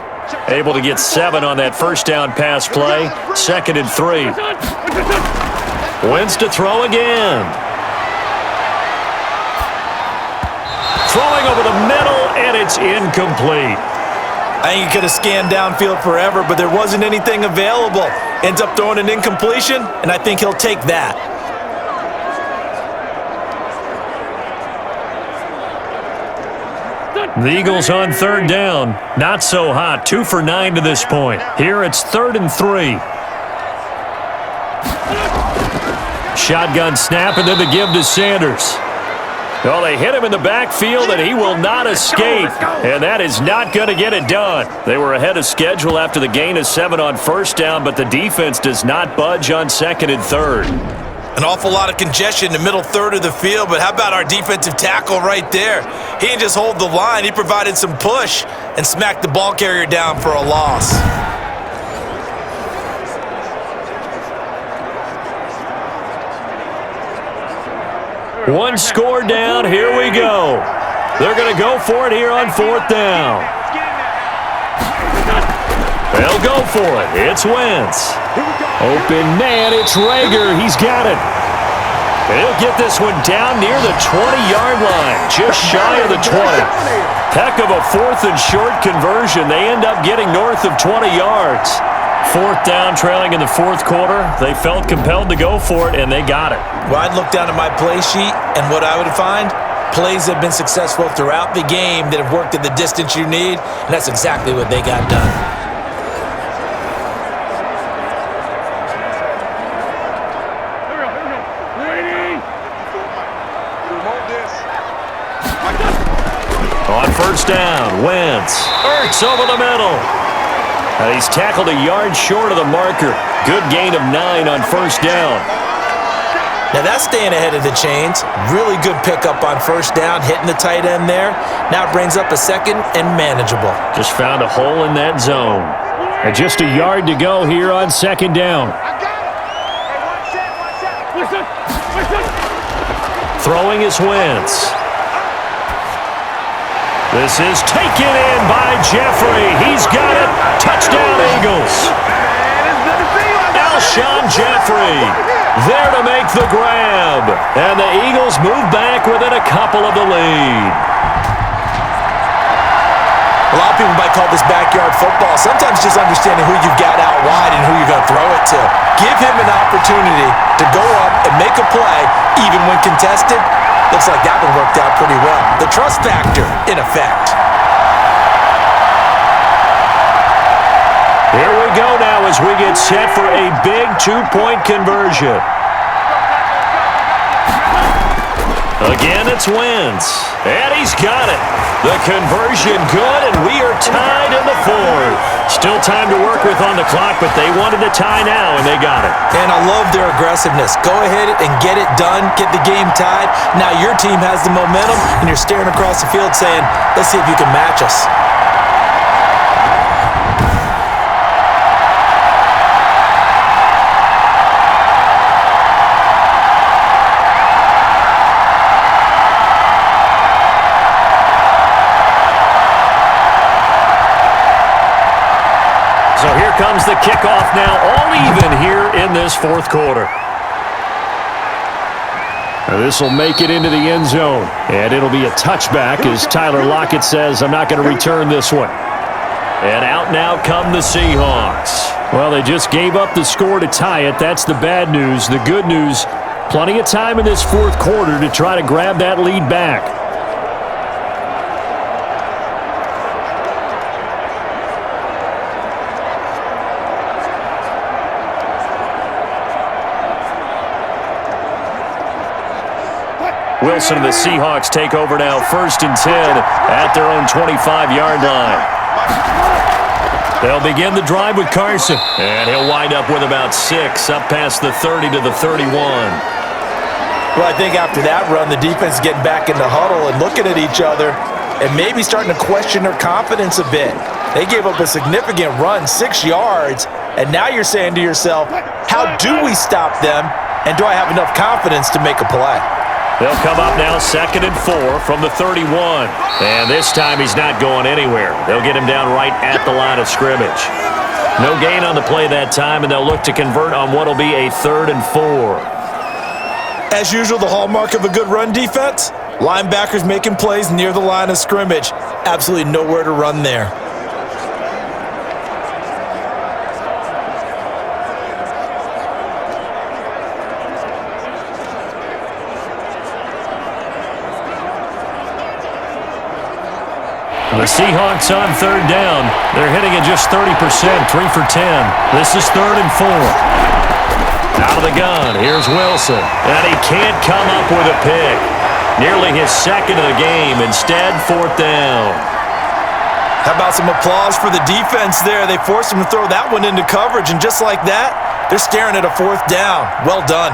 Able to get 7 on that 1st down pass play. 2nd and 3. Wentz to throw again. Throwing over the middle, and it's incomplete. I think he could have scanned downfield forever, but there wasn't anything available. Ends up throwing an incompletion, and I think he'll take that. The Eagles on 3rd down. Not so hot. 2 for 9 to this point. Here it's 3rd and 3. Shotgun snap, and then the give to Sanders. Well, they hit him in the backfield, and he will not escape. And that is not going to get it done. They were ahead of schedule after the gain of 7 on 1st down, but the defense does not budge on 2nd and 3rd. An awful lot of congestion in the middle third of the field, but how about our defensive tackle right there? He didn't just hold the line. He provided some push and smacked the ball carrier down for a loss. One score down. Here we go. They're going to go for it here on 4th down. They'll go for it. It's Wentz. Open man, it's Rager. He's got it. He'll get this one down near the 20-yard line, just shy of the 20. Heck of a 4th and short conversion. They end up getting north of 20 yards. 4th down, trailing in the 4th quarter. They felt compelled to go for it, and they got it. Well, I'd look down at my play sheet, and what I would find, plays have been successful throughout the game that have worked at the distance you need, and that's exactly what they got done. On 1st down, Wentz. Ertz over the middle. He's tackled a yard short of the marker. Good gain of 9 on 1st down. Now that's staying ahead of the chains. Really good pickup on 1st down, hitting the tight end there. Now it brings up a 2nd and manageable. Just found a hole in that zone. And just a yard to go here on 2nd down. Throwing is Wentz. This is taken in by Jeffrey. He's got it. Touchdown, Eagles. Alshon Jeffrey there to make the grab. And the Eagles move back within a couple of the lead. A lot of people might call this backyard football. Sometimes just understanding who you've got out wide and who you're going to throw it to. Give him an opportunity to go up and make a play, even when contested. Looks like that one worked out pretty well. The trust factor, in effect. Here we go now as we get set for a big 2-point conversion. Again, it's Wentz. And he's got it. The conversion good, and we are tied in the 4th. Still time to work with on the clock, but they wanted to tie now, and they got it. And I love their aggressiveness. Go ahead and get it done. Get the game tied. Now your team has the momentum, and you're staring across the field saying, let's see if you can match us. So here comes the kickoff now, all even here in this 4th quarter. This will make it into the end zone, and it'll be a touchback as Tyler Lockett says, I'm not going to return this one. And out now come the Seahawks. Well, they just gave up the score to tie it. That's the bad news. The good news, plenty of time in this 4th quarter to try to grab that lead back. Wilson and the Seahawks take over now, 1st and 10 at their own 25-yard line. They'll begin the drive with Carson, and he'll wind up with about 6, up past the 30 to the 31. Well, I think after that run, the defense is getting back in the huddle and looking at each other and maybe starting to question their confidence a bit. They gave up a significant run, 6 yards, and now you're saying to yourself, how do we stop them, and do I have enough confidence to make a play? They'll come up now 2nd and 4 from the 31. And this time he's not going anywhere. They'll get him down right at the line of scrimmage. No gain on the play that time, and they'll look to convert on what will be a 3rd and 4. As usual, the hallmark of a good run defense, linebackers making plays near the line of scrimmage. Absolutely nowhere to run there. The Seahawks on 3rd down. They're hitting at just 30%, 3 for 10. This is 3rd and 4. Out of the gun, here's Wilson. And he can't come up with a pick. Nearly his 2nd of the game. Instead, 4th down. How about some applause for the defense there? They forced him to throw that one into coverage, and just like that, they're staring at a 4th down. Well done.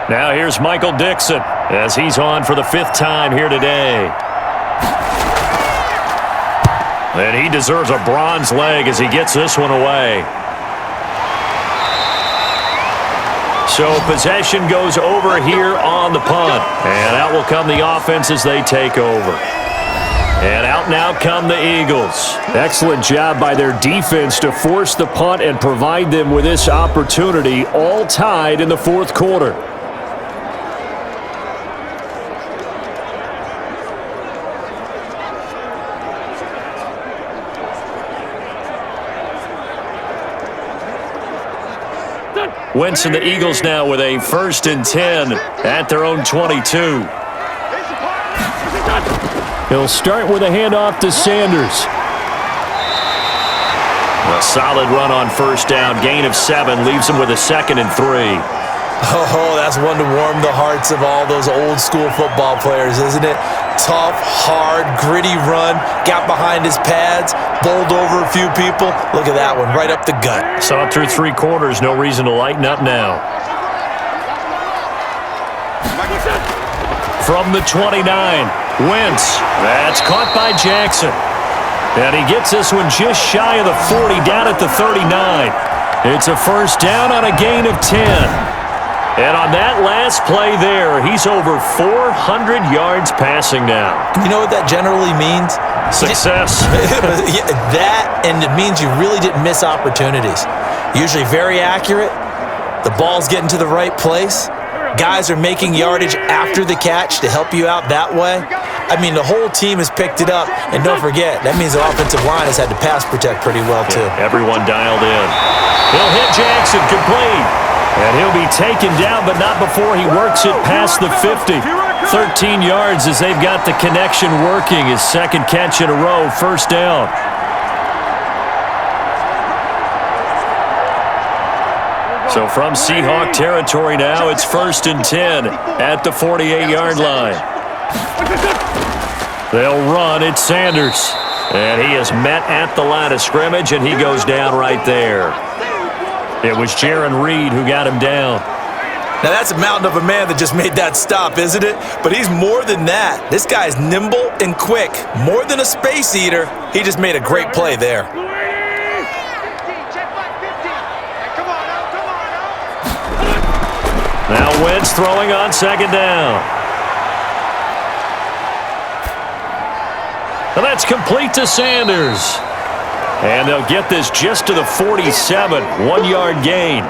Now here's Michael Dixon as he's on for the 5th time here today. And he deserves a bronze leg as he gets this one away. So possession goes over here on the punt. And out will come the offense as they take over. And out now come the Eagles. Excellent job by their defense to force the punt and provide them with this opportunity, all tied in the fourth quarter. Wentz and the Eagles now with a 1st and 10 at their own 22. He'll start with a handoff to Sanders. A solid run on 1st down. Gain of 7 leaves him with a 2nd and 3. Oh, that's one to warm the hearts of all those old school football players, isn't it? Tough, hard, gritty run. Got behind his pads, bowled over a few people. Look at that one, right up the gut. Saw it through 3 quarters. No reason to lighten up now. From the 29, Wentz. That's caught by Jackson. And he gets this one just shy of the 40, down at the 39. It's a 1st down on a gain of 10. And on that last play there, he's over 400 yards passing now. You know what that generally means? Success. Yeah, that, and it means you really didn't miss opportunities. Usually very accurate. The ball's getting to the right place. Guys are making yardage after the catch to help you out that way. I mean, the whole team has picked it up. And don't forget, that means the offensive line has had to pass protect pretty well, too. Yeah, everyone dialed in. He'll hit Jackson, complete. And he'll be taken down, but not before he works it past the 50. 13 yards as they've got the connection working. His 2nd catch in a row, 1st down. So from Seahawk territory now, it's 1st and 10 at the 48-yard line. They'll run. It's Sanders. And he is met at the line of scrimmage, and he goes down right there. It was Jaron Reed who got him down. Now, that's a mountain of a man that just made that stop, isn't it? But he's more than that. This guy's nimble and quick. More than a space eater. He just made a great play there. Now Wentz throwing on 2nd down. And that's complete to Sanders. And they'll get this just to the 47, 1-yard gain.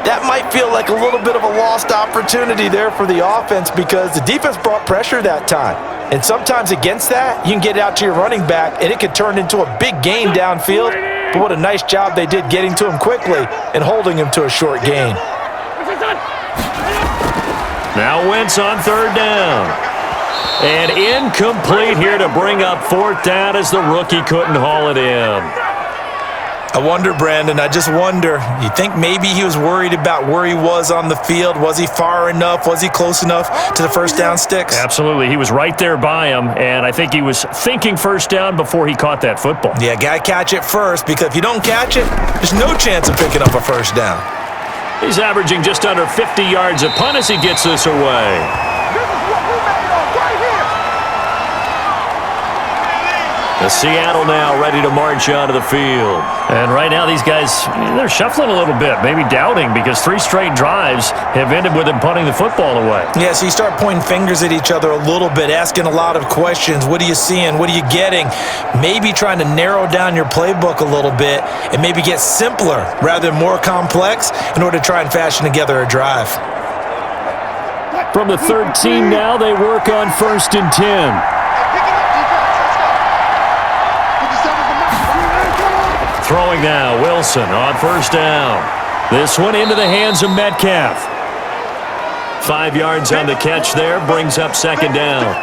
That might feel like a little bit of a lost opportunity there for the offense because the defense brought pressure that time. And sometimes against that, you can get out to your running back, and it could turn into a big gain downfield. But what a nice job they did getting to him quickly and holding him to a short gain. Now Wentz on 3rd down. And incomplete here to bring up 4th down as the rookie couldn't haul it in. I wonder, Brandon, I just wonder. You think maybe he was worried about where he was on the field? Was he far enough? Was he close enough to the 1st down sticks? Absolutely. He was right there by him, and I think he was thinking 1st down before he caught that football. Yeah, got to catch it first, because if you don't catch it, there's no chance of picking up a 1st down. He's averaging just under 50 yards a punt as he gets this away. The Seattle now ready to march onto the field. And right now these guys, they're shuffling a little bit, maybe doubting, because 3 straight drives have ended with them punting the football away. Yeah, so you start pointing fingers at each other a little bit, asking a lot of questions. What are you seeing? What are you getting? Maybe trying to narrow down your playbook a little bit and maybe get simpler rather than more complex in order to try and fashion together a drive. From the 13 now, they work on 1st and 10. Throwing now, Wilson on 1st down. This one into the hands of Metcalf. 5 yards on the catch there, brings up 2nd down.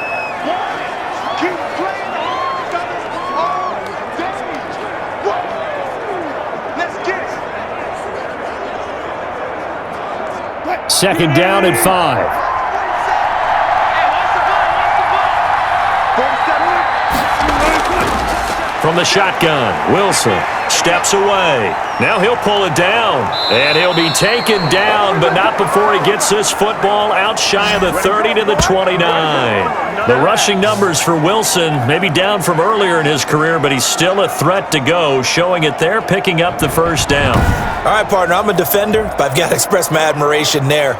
Second down at 5. From the shotgun, Wilson steps away. Now he'll pull it down, and he'll be taken down, but not before he gets this football out shy of the 30 to the 29. The rushing numbers for Wilson may be down from earlier in his career, but he's still a threat to go, showing it there, picking up the first down. All right, partner, I'm a defender, but I've got to express my admiration there.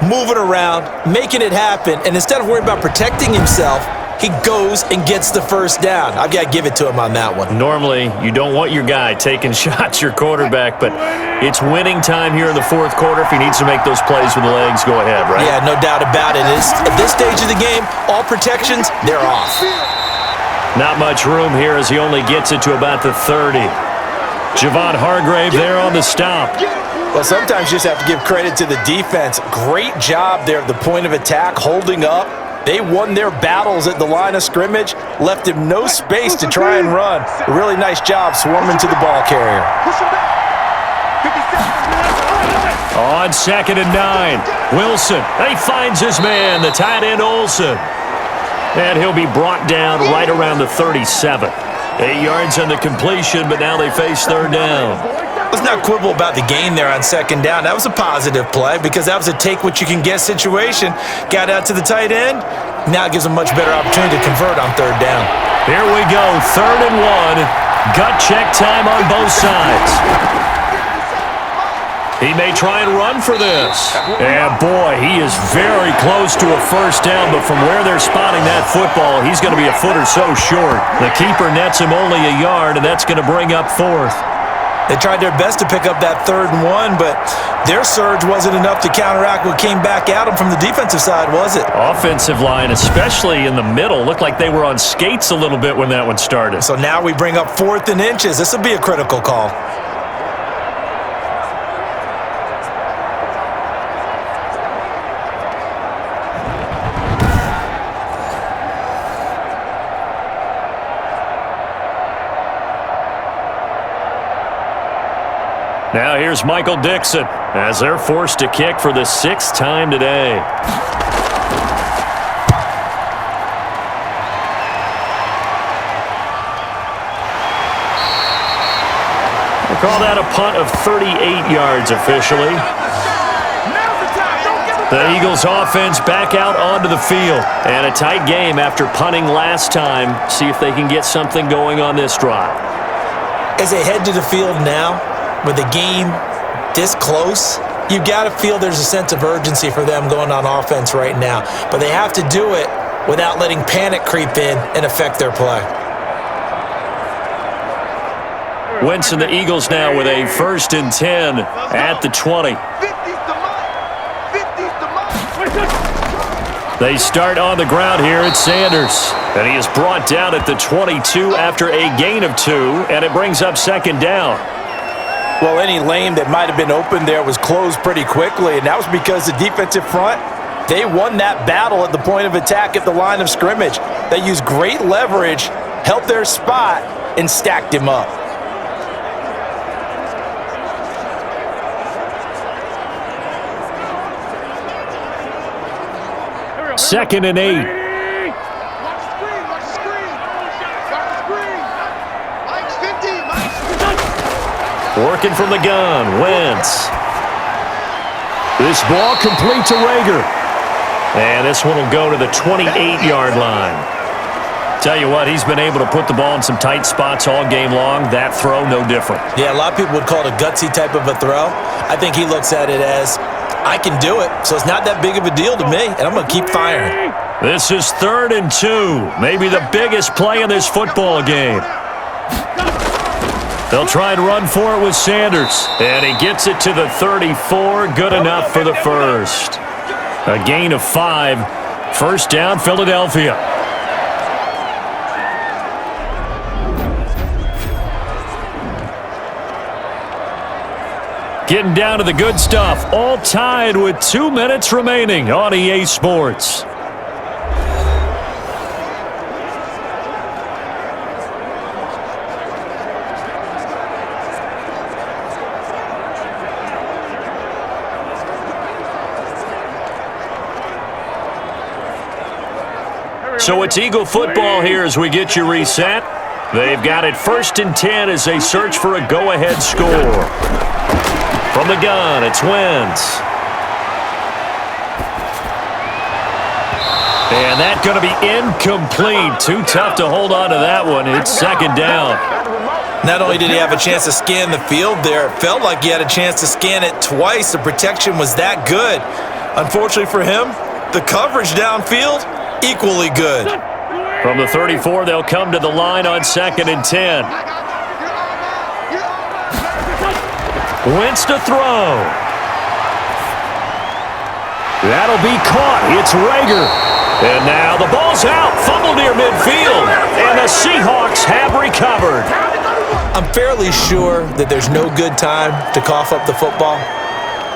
Moving around, making it happen, and instead of worrying about protecting himself, he goes and gets the first down. I've got to give it to him on that one. Normally, you don't want your guy taking shots, your quarterback, but it's winning time here in the fourth quarter. If he needs to make those plays with the legs, go ahead, right? Yeah, no doubt about it. At this stage of the game, all protections, they're off. Not much room here as he only gets it to about the 30. Javon Hargrave there on the stop. Well, sometimes you just have to give credit to the defense. Great job there at the point of attack, holding up. They won their battles at the line of scrimmage, left him no space to try and run. A really nice job swarming to the ball carrier. On 2nd and 9, Wilson. He finds his man, the tight end Olsen. And he'll be brought down right around the 37. 8 yards on the completion, but now they face third down. Let's not quibble about the gain there on 2nd down. That was a positive play because that was a take-what-you-can-get situation. Got out to the tight end. Now it gives a much better opportunity to convert on 3rd down. Here we go, 3rd and 1. Gut check time on both sides. He may try and run for this. And boy, he is very close to a first down, but from where they're spotting that football, he's going to be a foot or so short. The keeper nets him only a yard, and that's going to bring up 4th. They tried their best to pick up that 3rd and 1, but their surge wasn't enough to counteract what came back at them from the defensive side, was it? Offensive line, especially in the middle, looked like they were on skates a little bit when that one started. So now we bring up 4th and inches. This will be a critical call. Now here's Michael Dixon as they're forced to kick for the 6th time today. We'll call that a punt of 38 yards officially. The Eagles offense back out onto the field. And a tight game after punting last time. See if they can get something going on this drive. As they head to the field now, with the game this close, you got to feel there's a sense of urgency for them going on offense right now. But they have to do it without letting panic creep in and affect their play. Wentz and the Eagles now with a 1st and 10 at the 20. They start on the ground here at Sanders. And he is brought down at the 22 after a gain of 2, and it brings up 2nd down. Well, any lane that might have been open there was closed pretty quickly, and that was because the defensive front, they won that battle at the point of attack at the line of scrimmage. They used great leverage, held their spot, and stacked him up. Second and 8. Working from the gun, Wentz. This ball complete to Rager. And this one will go to the 28-yard line. Tell you what, he's been able to put the ball in some tight spots all game long. That throw, no different. Yeah, a lot of people would call it a gutsy type of a throw. I think he looks at it as, I can do it, so it's not that big of a deal to me, and I'm going to keep firing. This is 3rd and 2, maybe the biggest play in this football game. They'll try and run for it with Sanders. And he gets it to the 34. Good enough for the first. A gain of 5. 1st down, Philadelphia. Getting down to the good stuff. All tied with 2 minutes remaining on EA Sports. So it's Eagle football here as we get you reset. They've got it 1st and 10 as they search for a go-ahead score. From the gun, it's Wentz. And that's going to be incomplete. Too tough to hold on to that one. It's 2nd down. Not only did he have a chance to scan the field there, it felt like he had a chance to scan it twice. The protection was that good. Unfortunately for him, the coverage downfield, equally good. From the 34, they'll come to the line on 2nd and 10. Wentz to throw. That'll be caught. It's Rager. And now the ball's out. Fumble near midfield. And the Seahawks have recovered. I'm fairly sure that there's no good time to cough up the football.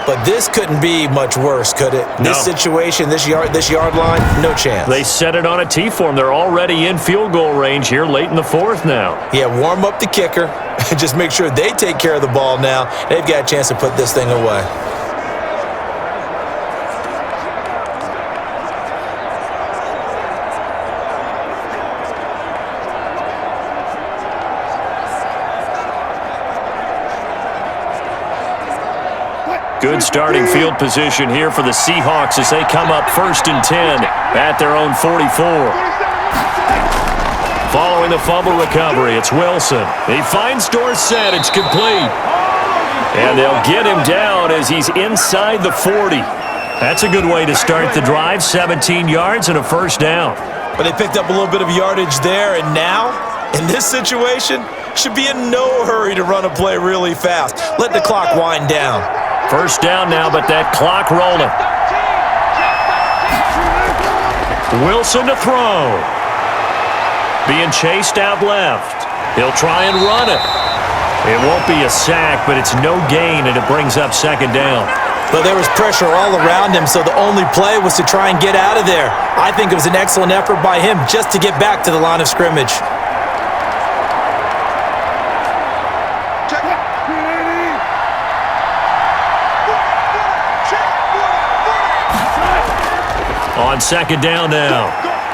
But this couldn't be much worse, could it? No. This situation, this yard line, no chance. They set it on a T-form. They're already in field goal range here late in the 4th now. Yeah, warm up the kicker. Just make sure they take care of the ball now. They've got a chance to put this thing away. Good starting field position here for the Seahawks as they come up 1st and 10 at their own 44. Following the fumble recovery, it's Wilson. He finds Dorsett. It's complete. And they'll get him down as he's inside the 40. That's a good way to start the drive. 17 yards and a 1st down. But they picked up a little bit of yardage there, and now, in this situation, should be in no hurry to run a play really fast. Let the clock wind down. 1st down now, but that clock rolling. Wilson to throw. Being chased out left. He'll try and run it. It won't be a sack, but it's no gain, and it brings up 2nd down. But there was pressure all around him, so the only play was to try and get out of there. I think it was an excellent effort by him just to get back to the line of scrimmage. On 2nd down now,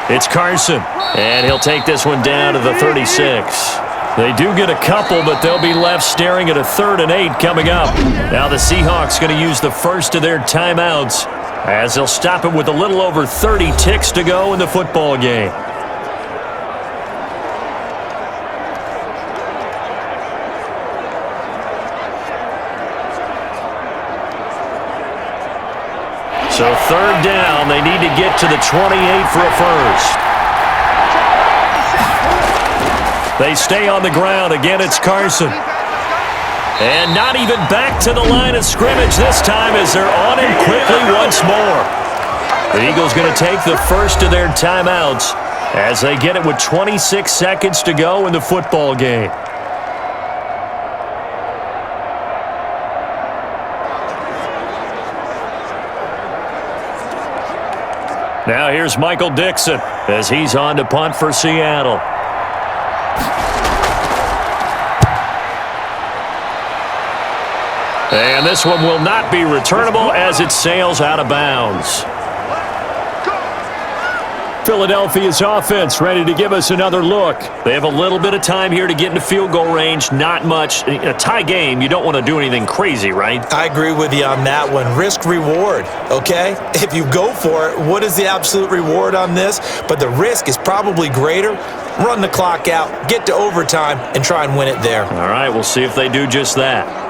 it's Carson, and he'll take this one down to the 36. They do get a couple, but they'll be left staring at a 3rd and 8 coming up. Now the Seahawks going to use the first of their timeouts as they'll stop it with a little over 30 ticks to go in the football game. So 3rd down, they need to get to the 28 for a 1st. They stay on the ground. Again, it's Carson. And not even back to the line of scrimmage this time as they're on him quickly once more. The Eagles going to take the first of their timeouts as they get it with 26 seconds to go in the football game. Now here's Michael Dixon as he's on to punt for Seattle. And this one will not be returnable as it sails out of bounds. Philadelphia's offense ready to give us another look. They have a little bit of time here to get into field goal range. Not much. In a tie game, you don't want to do anything crazy, right? I agree with you on that one. Risk reward, okay? If you go for it, what is the absolute reward on this? But the risk is probably greater. Run the clock out, get to overtime, and try and win it there. All right, we'll see if they do just that.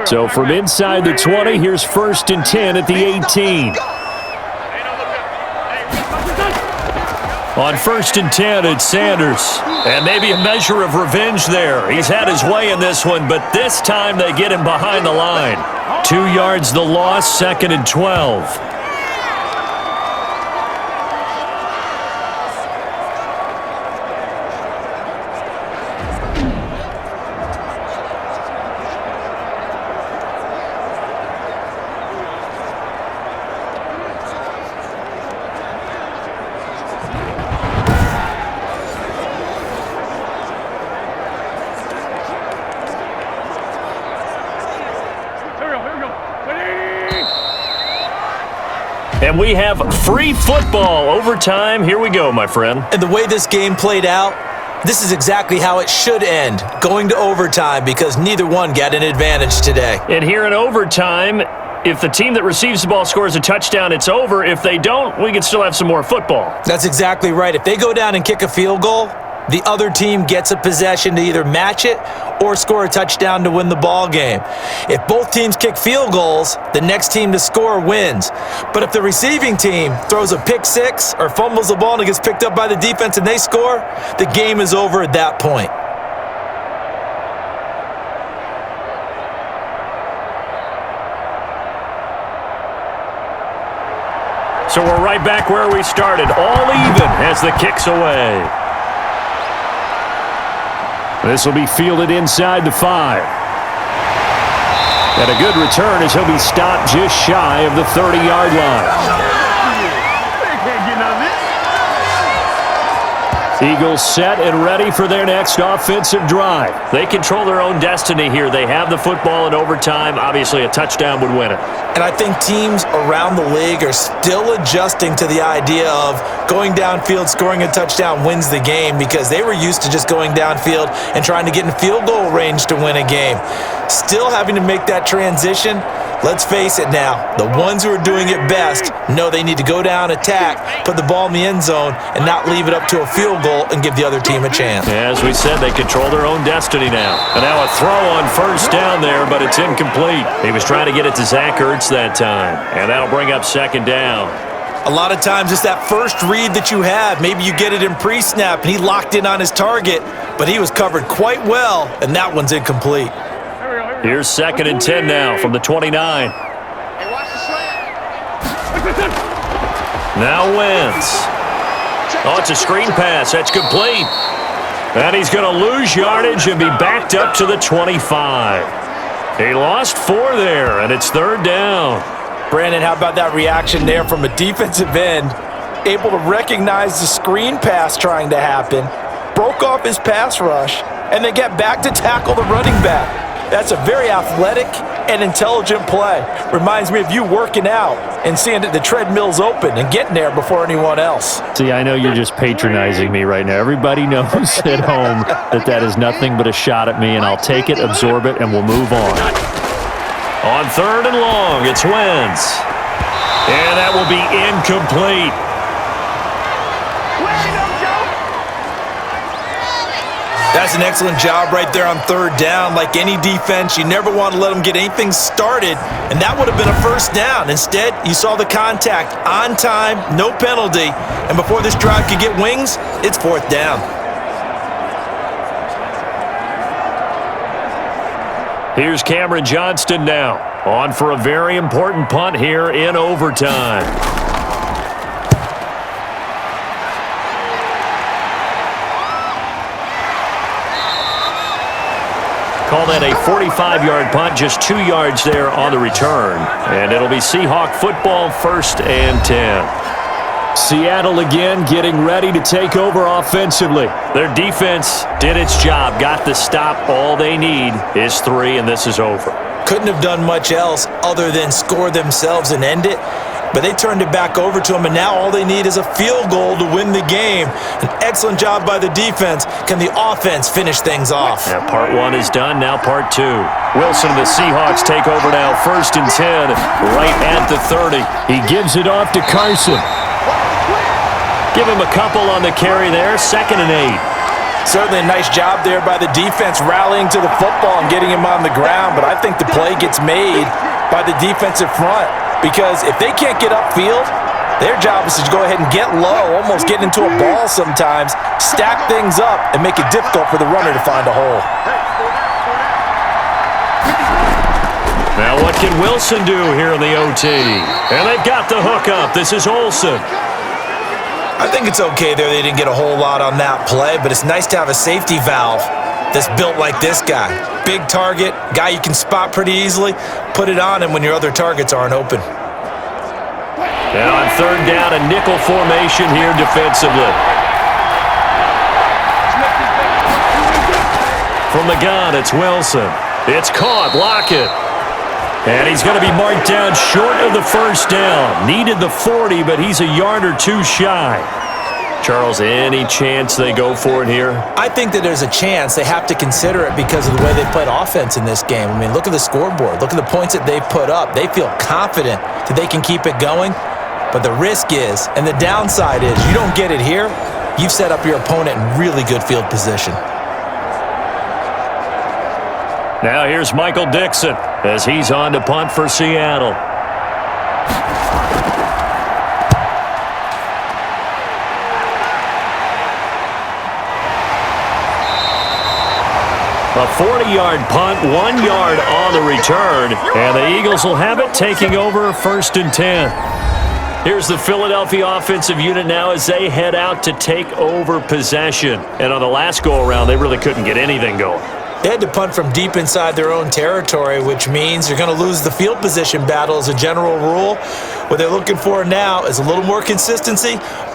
So from inside the 20, here's 1st and 10 at the 18. On 1st and 10, it's Sanders. And maybe a measure of revenge there. He's had his way in this one, but this time they get him behind the line. 2 yards the loss, 2nd and 12. And we have free football overtime. Here we go, my friend. And the way this game played out, this is exactly how it should end, going to overtime, because neither one got an advantage today. And here in overtime, if the team that receives the ball scores a touchdown, it's over. If they don't, we can still have some more football. That's exactly right. If they go down and kick a field goal, the other team gets a possession to either match it or score a touchdown to win the ball game. If both teams kick field goals, the next team to score wins. But if the receiving team throws a pick six or fumbles the ball and it gets picked up by the defense and they score, the game is over at that point. So we're right back where we started, all even as the kick's away. This will be fielded inside the 5. And a good return as he'll be stopped just shy of the 30-yard line. Eagles set and ready for their next offensive drive. They control their own destiny here. They have the football in overtime. Obviously, a touchdown would win it. And I think teams around the league are still adjusting to the idea of going downfield, scoring a touchdown wins the game, because they were used to just going downfield and trying to get in field goal range to win a game. Still having to make that transition. Let's face it now, the ones who are doing it best know they need to go down, attack, put the ball in the end zone, and not leave it up to a field goal and give the other team a chance. As we said, they control their own destiny now. And now a throw on first down there, but it's incomplete. He was trying to get it to Zach Ertz that time, and that'll bring up second down. A lot of times it's that first read that you have. Maybe you get it in pre-snap, and he locked in on his target, but he was covered quite well, and that one's incomplete. Here's 2nd and 10 now from the 29. Hey, watch the slant. Now Wentz. Oh, it's a screen pass. That's complete. And he's going to lose yardage and be backed up to the 25. He lost 4 there, and it's 3rd down. Brandon, how about that reaction there from a defensive end? Able to recognize the screen pass trying to happen, broke off his pass rush, and then get back to tackle the running back. That's a very athletic and intelligent play. Reminds me of you working out and seeing that the treadmill's open and getting there before anyone else. See, I know you're just patronizing me right now. Everybody knows at home that that is nothing but a shot at me, and I'll take it, absorb it, and we'll move on. On 3rd and long, it's Wentz. And that will be incomplete. That's an excellent job right there on 3rd down. Like any defense, you never want to let them get anything started, and that would have been a first down. Instead, you saw the contact on time, no penalty, and before this drive could get wings, it's 4th down. Here's Cameron Johnston now, on for a very important punt here in overtime. Call that a 45-yard punt, just 2 yards there on the return. And it'll be Seahawk football, 1st and 10. Seattle again getting ready to take over offensively. Their defense did its job, got the stop. All they need is 3, and this is over. Couldn't have done much else other than score themselves and end it, but they turned it back over to them, and now all they need is a field goal to win the game. An excellent job by the defense. Can the offense finish things off? Yeah, part 1 is done, now part 2. Wilson and the Seahawks take over now, 1st and 10, right at the 30. He gives it off to Carson. Give him a couple on the carry there, 2nd and 8. Certainly a nice job there by the defense rallying to the football and getting him on the ground, but I think the play gets made by the defensive front, because if they can't get upfield, their job is to go ahead and get low, almost get into a ball sometimes, stack things up, and make it difficult for the runner to find a hole. Now what can Wilson do here in the OT? And they've got the hook up. This is Olsen. I think it's okay there. They didn't get a whole lot on that play, but it's nice to have a safety valve that's built like this guy. Big target, guy you can spot pretty easily. Put it on him when your other targets aren't open. And on 3rd down, a nickel formation here defensively. From the gun, it's Wilson. It's caught. Lockett. And he's going to be marked down short of the first down. Needed the 40, but he's a yard or two shy. Charles, any chance they go for it here? I think that there's a chance. They have to consider it because of the way they played offense in this game. I mean, look at the scoreboard. Look at the points that they've put up. They feel confident that they can keep it going. But the risk is, and the downside is, you don't get it here, you've set up your opponent in really good field position. Now here's Michael Dixon as he's on to punt for Seattle. A 40-yard punt, 1 yard on the return, and the Eagles will have it, taking over 1st and 10. Here's the Philadelphia offensive unit now as they head out to take over possession. And on the last go-around, they really couldn't get anything going. They had to punt from deep inside their own territory, which means you're going to lose the field position battle as a general rule. What they're looking for now is a little more consistency,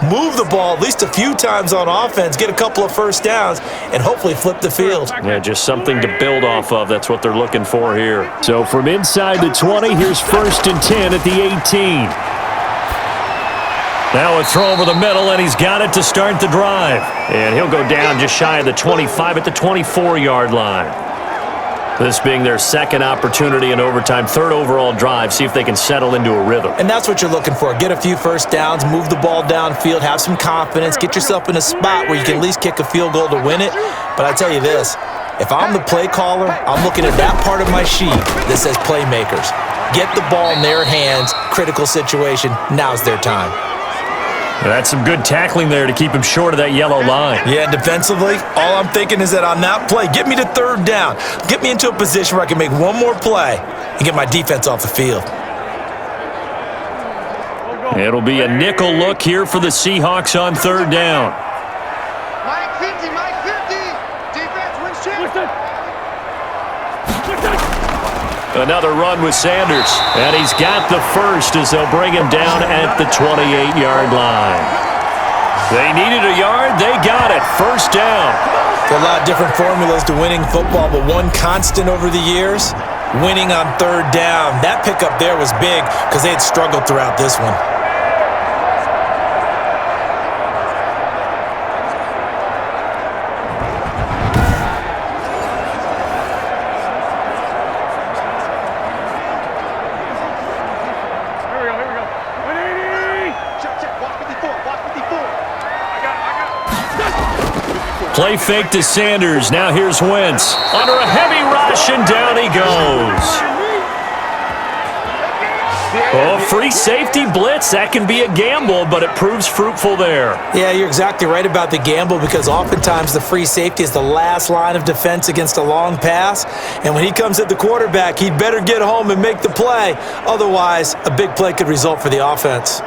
move the ball at least a few times on offense, get a couple of first downs, and hopefully flip the field. Yeah, just something to build off of. That's what they're looking for here. So from inside the 20, here's 1st and 10 at the 18. Now a throw over the middle, and he's got it to start the drive. And he'll go down just shy of the 25 at the 24-yard line. This being their second opportunity in overtime, 3rd overall drive, see if they can settle into a rhythm. And that's what you're looking for. Get a few first downs, move the ball downfield, have some confidence, get yourself in a spot where you can at least kick a field goal to win it. But I tell you this, if I'm the play caller, I'm looking at that part of my sheet that says playmakers. Get the ball in their hands, critical situation, now's their time. That's some good tackling there to keep him short of that yellow line. Yeah, defensively, all I'm thinking is that on that play, get me to 3rd down. Get me into a position where I can make one more play and get my defense off the field. It'll be a nickel look here for the Seahawks on 3rd down. Mike 50, Mike 50. Defense wins chip. Another run with Sanders, and he's got the first as they'll bring him down at the 28-yard line. They needed a yard, they got it. 1st down. There are a lot of different formulas to winning football, but one constant over the years, winning on 3rd down. That pickup there was big because they had struggled throughout this one. Play fake to Sanders. Now here's Wentz. Under a heavy rush, and down he goes. Oh, free safety blitz. That can be a gamble, but it proves fruitful there. Yeah, you're exactly right about the gamble because oftentimes the free safety is the last line of defense against a long pass. And when he comes at the quarterback, he'd better get home and make the play. Otherwise, a big play could result for the offense.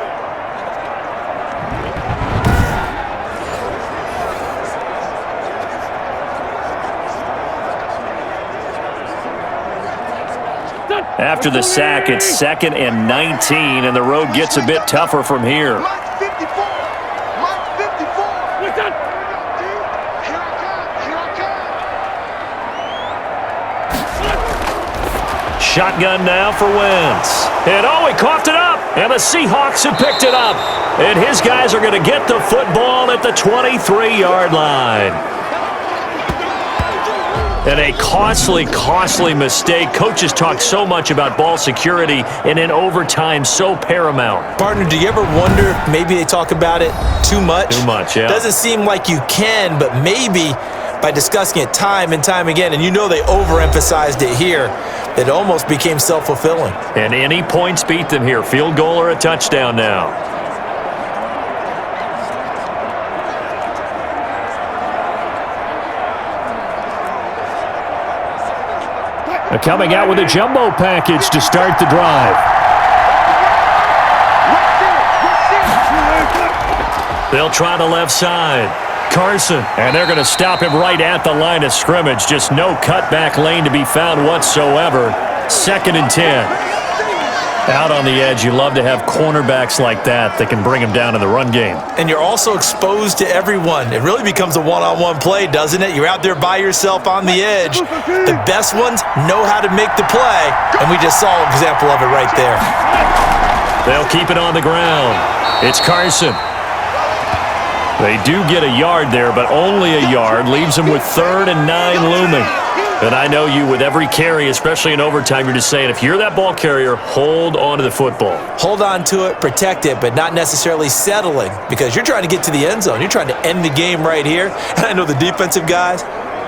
After the sack, it's 2nd and 19, and the road gets a bit tougher from here. Mike 54. Mike 54. What's that? Here I come. Shotgun now for Wentz. And he coughed it up, and the Seahawks have picked it up. And his guys are going to get the football at the 23-yard line. And a costly, costly mistake. Coaches talk so much about ball security, and in overtime, so paramount. Partner, do you ever wonder if maybe they talk about it too much? Too much, yeah. Doesn't seem like you can, but maybe by discussing it time and time again, and you know they overemphasized it here, it almost became self-fulfilling. And any points beat them here. Field goal or a touchdown now. Coming out with a jumbo package to start the drive. They'll try the left side. Carson, and they're going to stop him right at the line of scrimmage. Just no cutback lane to be found whatsoever. 2nd and 10. Out on the edge, you love to have cornerbacks like that can bring them down in the run game. And you're also exposed to everyone. It really becomes a one-on-one play, doesn't it? You're out there by yourself on the edge. The best ones know how to make the play, and we just saw an example of it right there. They'll keep it on the ground. It's Carson. They do get a yard there, but only a yard. Leaves them with 3rd and 9 looming. And I know you, with every carry, especially in overtime, you're just saying, if you're that ball carrier, hold on to the football. Hold on to it, protect it, but not necessarily settling, because you're trying to get to the end zone. You're trying to end the game right here. And I know the defensive guys,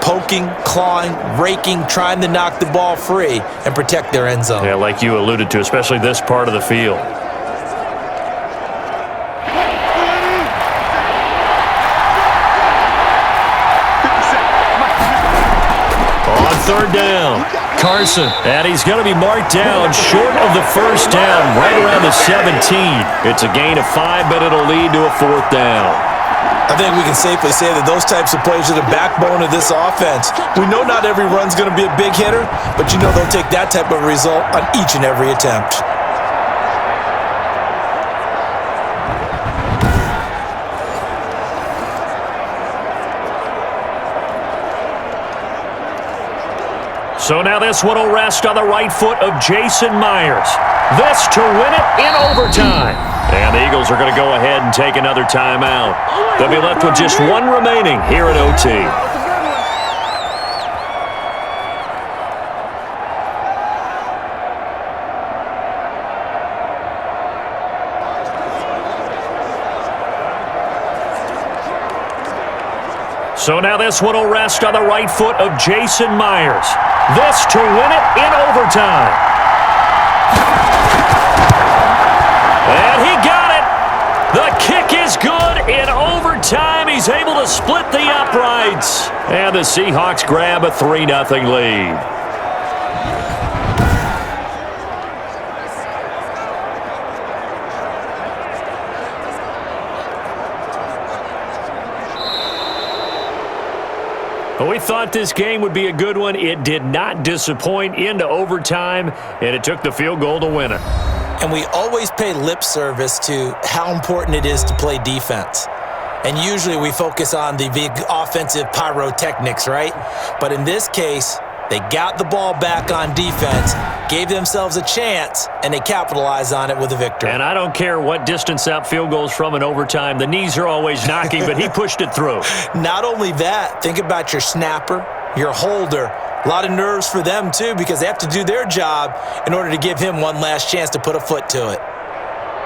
poking, clawing, raking, trying to knock the ball free and protect their end zone. Yeah, like you alluded to, especially this part of the field. Third down. Carson, and he's going to be marked down short of the first down, right around the 17. It's a gain of 5, but it'll lead to a 4th down. I think we can safely say that those types of plays are the backbone of this offense. We know not every run's going to be a big hitter, but you know they'll take that type of result on each and every attempt. So now this one will rest on the right foot of Jason Myers. This to win it in overtime. And the Eagles are going to go ahead and take another timeout. They'll be left with just one remaining here at OT. So now this one will rest on the right foot of Jason Myers. This to win it in overtime. And he got it. The kick is good in overtime. He's able to split the uprights. And the Seahawks grab a 3-0 lead. We thought this game would be a good one. It did not disappoint into overtime, and it took the field goal to win it. And we always pay lip service to how important it is to play defense. And usually we focus on the big offensive pyrotechnics, right? But in this case, they got the ball back on defense, gave themselves a chance, and they capitalized on it with a victory. And I don't care what distance out field goals from in overtime. The knees are always knocking, but he pushed it through. Not only that, think about your snapper, your holder. A lot of nerves for them, too, because they have to do their job in order to give him one last chance to put a foot to it.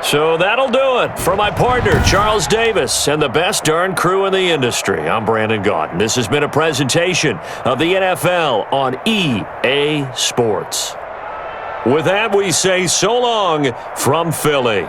So that'll do it for my partner, Charles Davis, and the best darn crew in the industry. I'm Brandon Gaudin. This has been a presentation of the NFL on EA Sports. With that, we say so long from Philly.